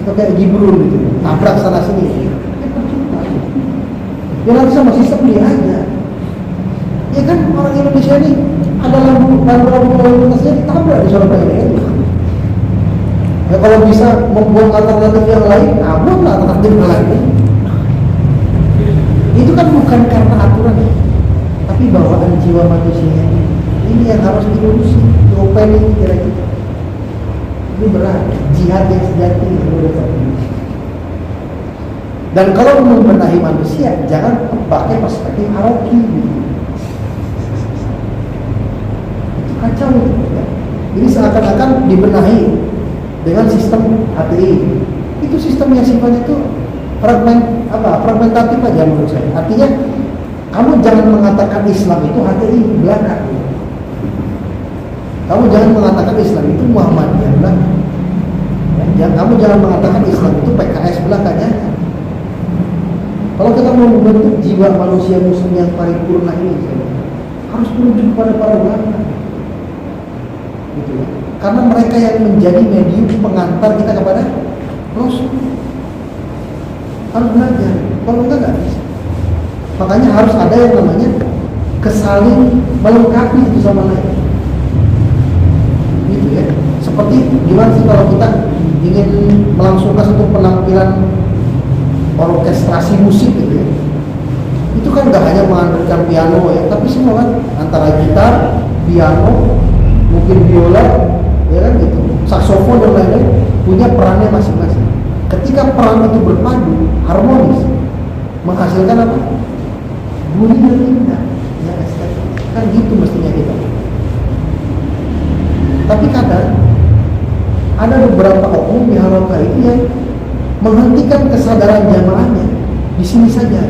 atau kayak Gibran gitu, tabrak sana sini. Yang nanti sama sistem dia aja. Ya kan orang Indonesia ini ada lampu lalu lintasnya ditabrak di Surabaya ini. Ya kalau bisa membuat alternatif yang lain, buatlah alternatif yang lain. Itu kan bukan karena aturan, tapi bawaan jiwa manusia ini yang harus diurusi, diopeni kira-kira. Ini berat, jihad yang sejati menurut saya. Dan kalau membenahi manusia, jangan pakai perspektif hierarki. Itu kacau, ya. Jadi seakan-akan dibenahi dengan sistem HTI. Itu sistem yang sifatnya itu fragmentatif aja menurut saya. Artinya kamu jangan mengatakan Islam itu HTI belakang. Kamu jangan mengatakan Islam itu Muhammadiyah belakang. Ya, kamu jangan mengatakan Islam itu PKS belakangnya. Kalau kita mau membentuk jiwa manusia muslim yang paripurna ini, harus merujuk kepada para ulama. Gitu ya. Karena mereka yang menjadi medium pengantar kita kepada Rasul. Harus belajar, kalau enggak bisa. Makanya harus ada yang namanya kesaling melengkapi itu sama lain. Gitu ya. Seperti gimana sih kalau kita ingin melangsungkan satu penampilan orkestrasi musik gitu ya. Itu kan gak hanya mengandalkan piano ya, tapi semua kan antara gitar, piano, mungkin biola, ya kan gitu, saksofon dan lain-lain punya perannya masing-masing. Ketika peran itu berpadu, harmonis, menghasilkan apa? Bunyi yang indah, yang estetik. Kan gitu mestinya kita. Tapi kadang ada beberapa oknum di Harokah itu yang menghentikan kesadaran jamaahnya di sini saja.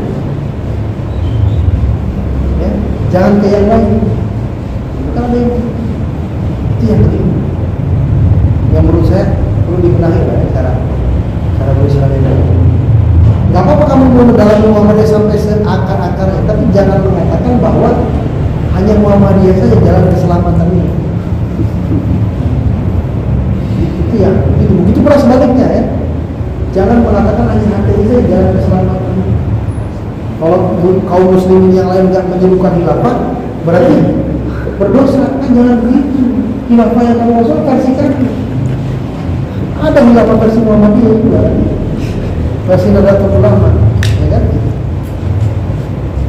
Ya, jangan ke yang lain. Bukan ada yang itu yang penting. Yang menurut saya perlu dibenahi ya, cara berusaha ini. Gak apa-apa kamu mau mendalami Muhammadiyah sampai seakar-akarnya, tapi jangan mengatakan bahwa hanya Muhammadiyah saja jalan keselamatan ini. Itu ya, begitu pula sebaliknya ya. Jangan mengatakan hanya HTI saja jalan keselamatan. Kalau kaum muslimin yang lain nggak menyebutkan khilafah, berarti berdosa. Kan jangan begitu. Khilafah yang kamu maksud versi kami. Ada khilafah versi Muhammadiyah juga, versi Nahdlatul Ulama, ya kan?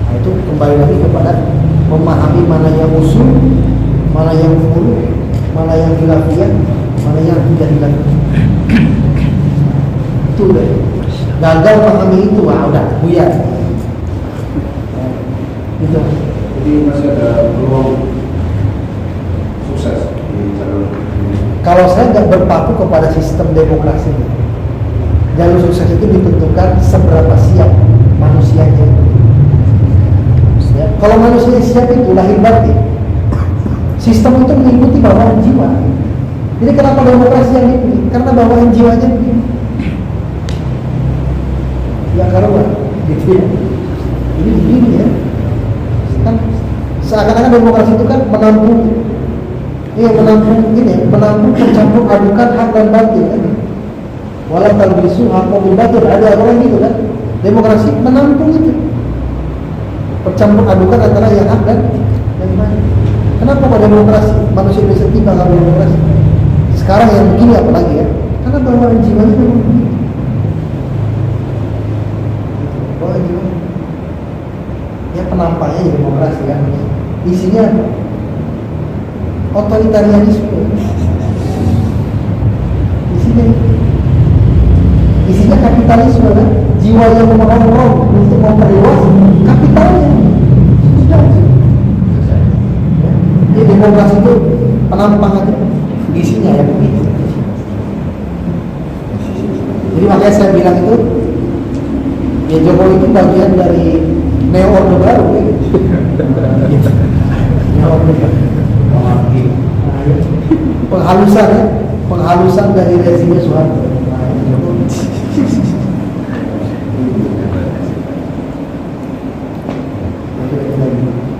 Nah, itu kembali lagi kepada memahami mana yang usul, mana yang furu, mana yang khilafiyah, mana yang tidak khilafiyah. Itu deh. Gagal memahami itu, udah buyar. Gitu. Jadi masih ada peluang sukses di jalur ini. Kalau saya nggak berpaku kepada sistem demokrasi, jalur sukses itu ditentukan seberapa siap manusianya. Ya, kalau manusia siap itu lahir batin, sistem itu mengikuti bawaan jiwa. Jadi kenapa demokrasi yang dipilih? Karena bawaan jiwanya begini. Ya karuan, gitu ya. Jadi begini ya. Kan seakan-akan demokrasi itu kan menampung mencampur adukan hak dan batil kan. Walau talbisu hak dan batil, ada orang gitu kan. Demokrasi menampung itu. Percampur adukan antara yang hak dan yang batil. Kenapa pada demokrasi manusia bisa tiba kalau demokrasi? Sekarang yang begini apalagi ya? Karena bawaan jiwanya memang begitu. Bawaan jiwa. Ya penampaknya demokrasi kan. Isinya apa? Otoritarianisme. Isinya kapitalisme kan, jiwa yang merongrong untuk memperluas kapitalnya. Sudah. Jadi demokrasi itu penampang aja, isinya ya begitu. Jadi makanya saya bilang itu, ya Jokowi itu bagian dari neo orde baru, ya. Neo orde baru. Penghalusan, ya, penghalusan dari rezimnya Soeharto.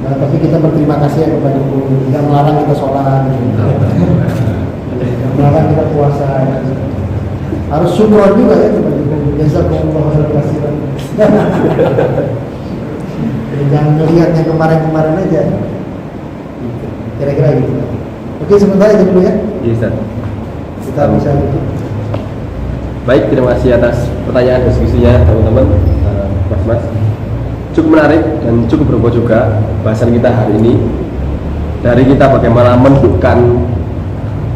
Nah, tapi kita berterima kasih ya kepada Jokowi yang melarang kita sholat, yang melarang kita puasa. Harus syukur juga ya kepada Jokowi. Jazakumullah khairan. Jangan melihat yang kemarin-kemarin aja. Kira-kira gitu. Oke, sebentar itu dulu ya. Iya, Ustaz. Kita bisa tutup. Baik, terima kasih atas pertanyaan diskusinya teman-teman, mas-mas. Cukup menarik dan cukup berbobot juga bahasan kita hari ini. Dari kita bagaimana menentukan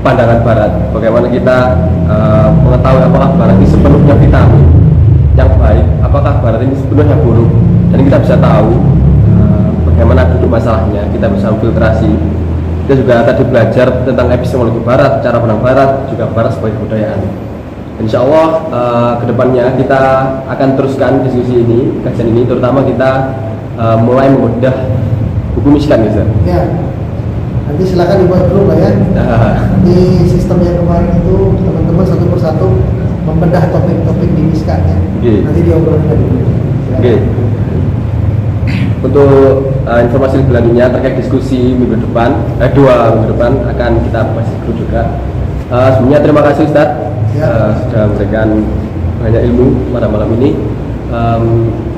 pandangan Barat, bagaimana kita mengetahui apakah Barat ini sepenuhnya vitamin yang baik, apakah Barat ini sepenuhnya buruk, dan kita bisa tahu bagaimana duduk masalahnya, kita bisa filtrasi. Kita juga tadi belajar tentang epistemologi Barat, cara pandang Barat, juga Barat sebagai kebudayaan. Insya Allah kedepannya kita akan teruskan diskusi ini, kajian ini, terutama kita mulai membedah buku Mishkan, ya. Ya, nanti silakan dibuat dulu Pak ya. Di sistem yang kemarin itu teman-teman satu persatu membedah topik-topik di Mishkan ya. Nanti diobrolkan dulu. Oke. Untuk informasi lebih lanjutnya terkait diskusi minggu depan, 2 minggu depan akan kita bahas grup juga. Sebelumnya terima kasih Ustaz sudah memberikan banyak ilmu pada malam ini.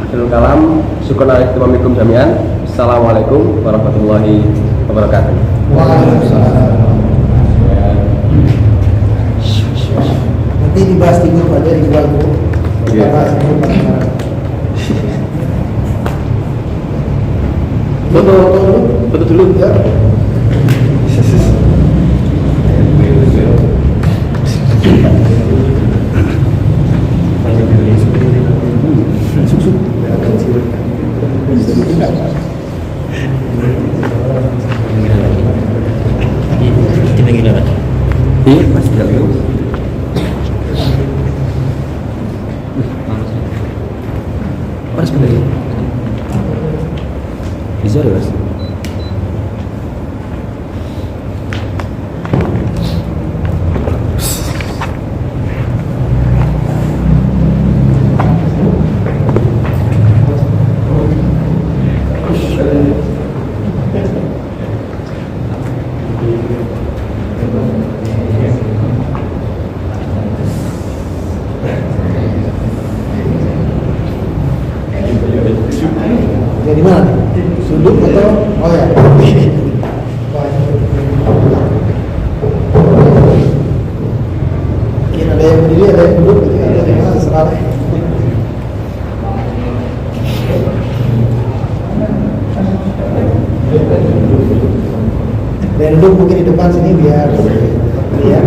Akhirul kalam, syukur alaikum jami'an. Assalamualaikum warahmatullahi wabarakatuh. Waalaikumsalam. Nanti dibahas di grup aja, di luar grup. Kita bahas di grup. Foto dulu ya. Iya, pasti dulu. Pas bener. Bisa ya, Mas? Ya di mana? Sudut atau oh ya. Mungkin ada yang berdiri, ada yang duduk, berarti ada di mana terserah. Ada yang duduk mungkin di depan sini biar lihat.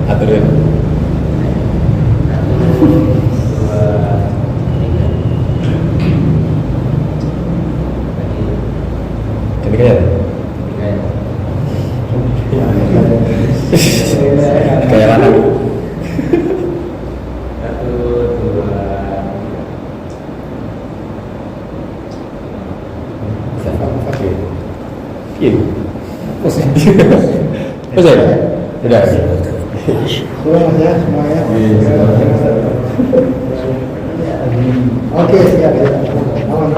Atur ya. Kayak mana? Iya. Udah. Pulang ya semuanya. Oke, siap ya. Aman.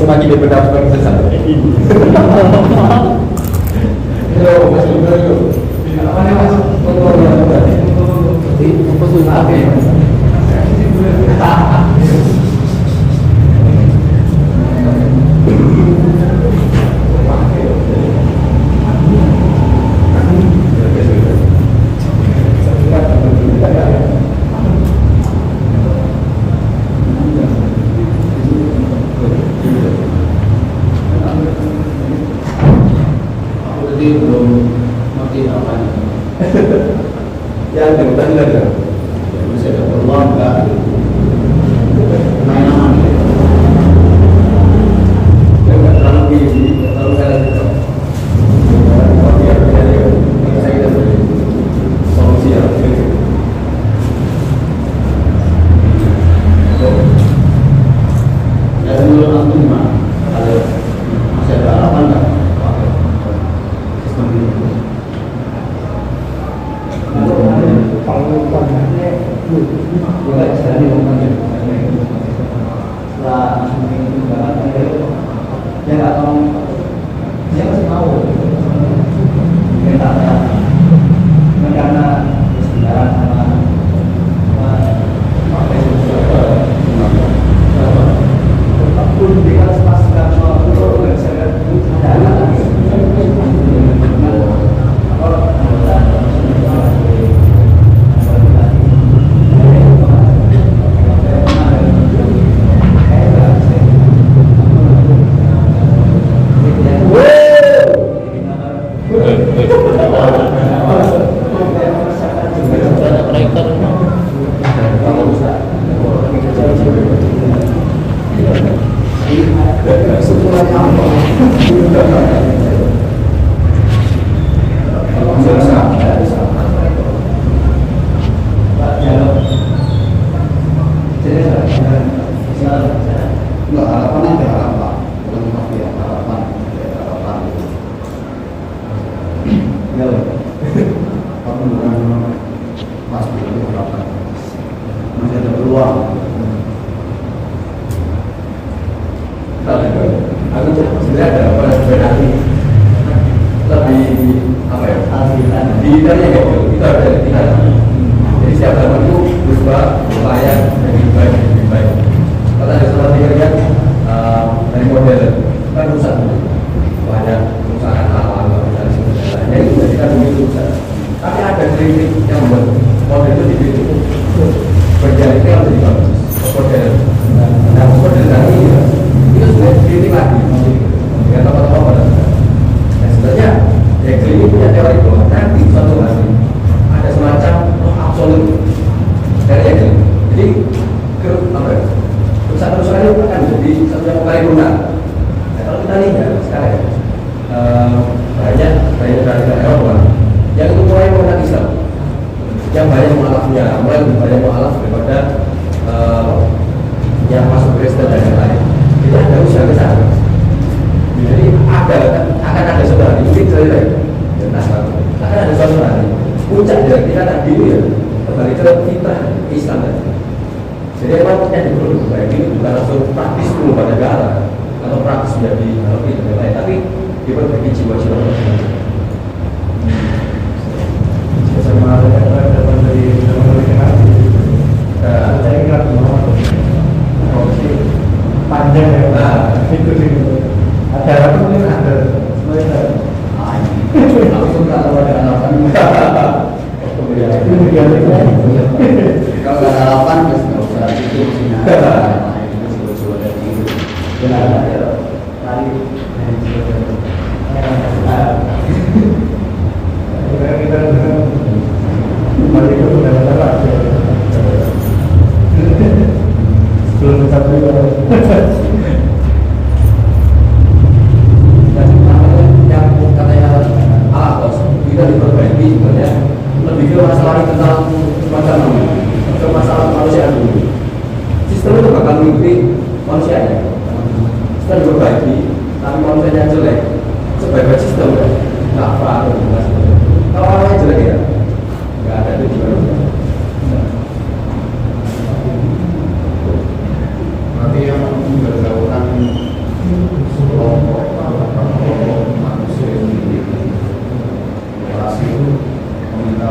Semakin dibedah semakin sesat. Jadi belum ngerti apa Yang benar-benar masih ada peluang nggak main aman gitu. yang nggak terlalu tinggi, nggak terlalu kalah gitu. Saya kita beri solusi yang Ya menurut antum gimana? Ada masih ada harapan nggak pakai sistem ini? Setelah mungkin banget dia nggak tahu, dia masih mau mungkin tak karena sekarang sama pun dia pas kalau nggak bisa ada lagi Enggak, harapan ada harapan. Bukan mafia, harapan. Harapan. Tapi bukan pasti itu harapan. Masih ada peluang. aku sebenarnya ada apa berarti lebih apa ya digitalnya gitu kita ada digital jadi setiap zaman itu berubah upaya lebih baik kalau ada salah lihat dari model kan rusak banyak perusahaan alam dan sebagainya itu jadi kan begitu rusak tapi ada kritik yang membuat model itu dibikin berjalan itu yang lebih bagus model nah model tadi itu sudah kritik lagi dengan tokoh-tokoh pada nah sebenarnya ya klinik punya teori bahwa nanti suatu hari ada semacam absolut dari yang jadi apa ya perusahaan-perusahaan itu akan jadi satu yang paripurna. Nah kalau kita lihat sekarang banyak dari negara Eropa yang itu mulai mengenal Islam yang banyak mualafnya mulai lebih banyak mualaf daripada yang masuk Kristen dan yang lain jadi ada usaha ke sana jadi akan ada suatu hari mungkin saya akan ada suatu hari puncak dari kita tadi itu ya kembali ke fitrah Islam tadi. Jadi emang yang diperbaiki ini bukan langsung praktis mengubah negara atau praktis menjadi lebih dan lain, tapi diperbaiki jiwa-jiwa manusia. Sama dapat dari generasi. Saya kira panjang ya. Nah, itu sih. Ada apa mungkin ada. Aku suka kalau ada harapan. Kalau nggak ada harapan, terus nggak usah itu sih. Coba-coba dari itu. Benar ya. Lari. Kita kembali ke negara belum satu dan yang katanya bos kita diperbaiki sebenarnya lebih ke masalah tentang semacam ke masalah manusia dulu. Sistem itu bakal mengikuti manusianya. Sistem diperbaiki, tapi manusianya jelek. Sebaik-baik sistem kan nggak apa kalau orangnya jelek ya nggak ada tujuan. Nanti yang bergabungan kelompok manusia ini relasi itu meminta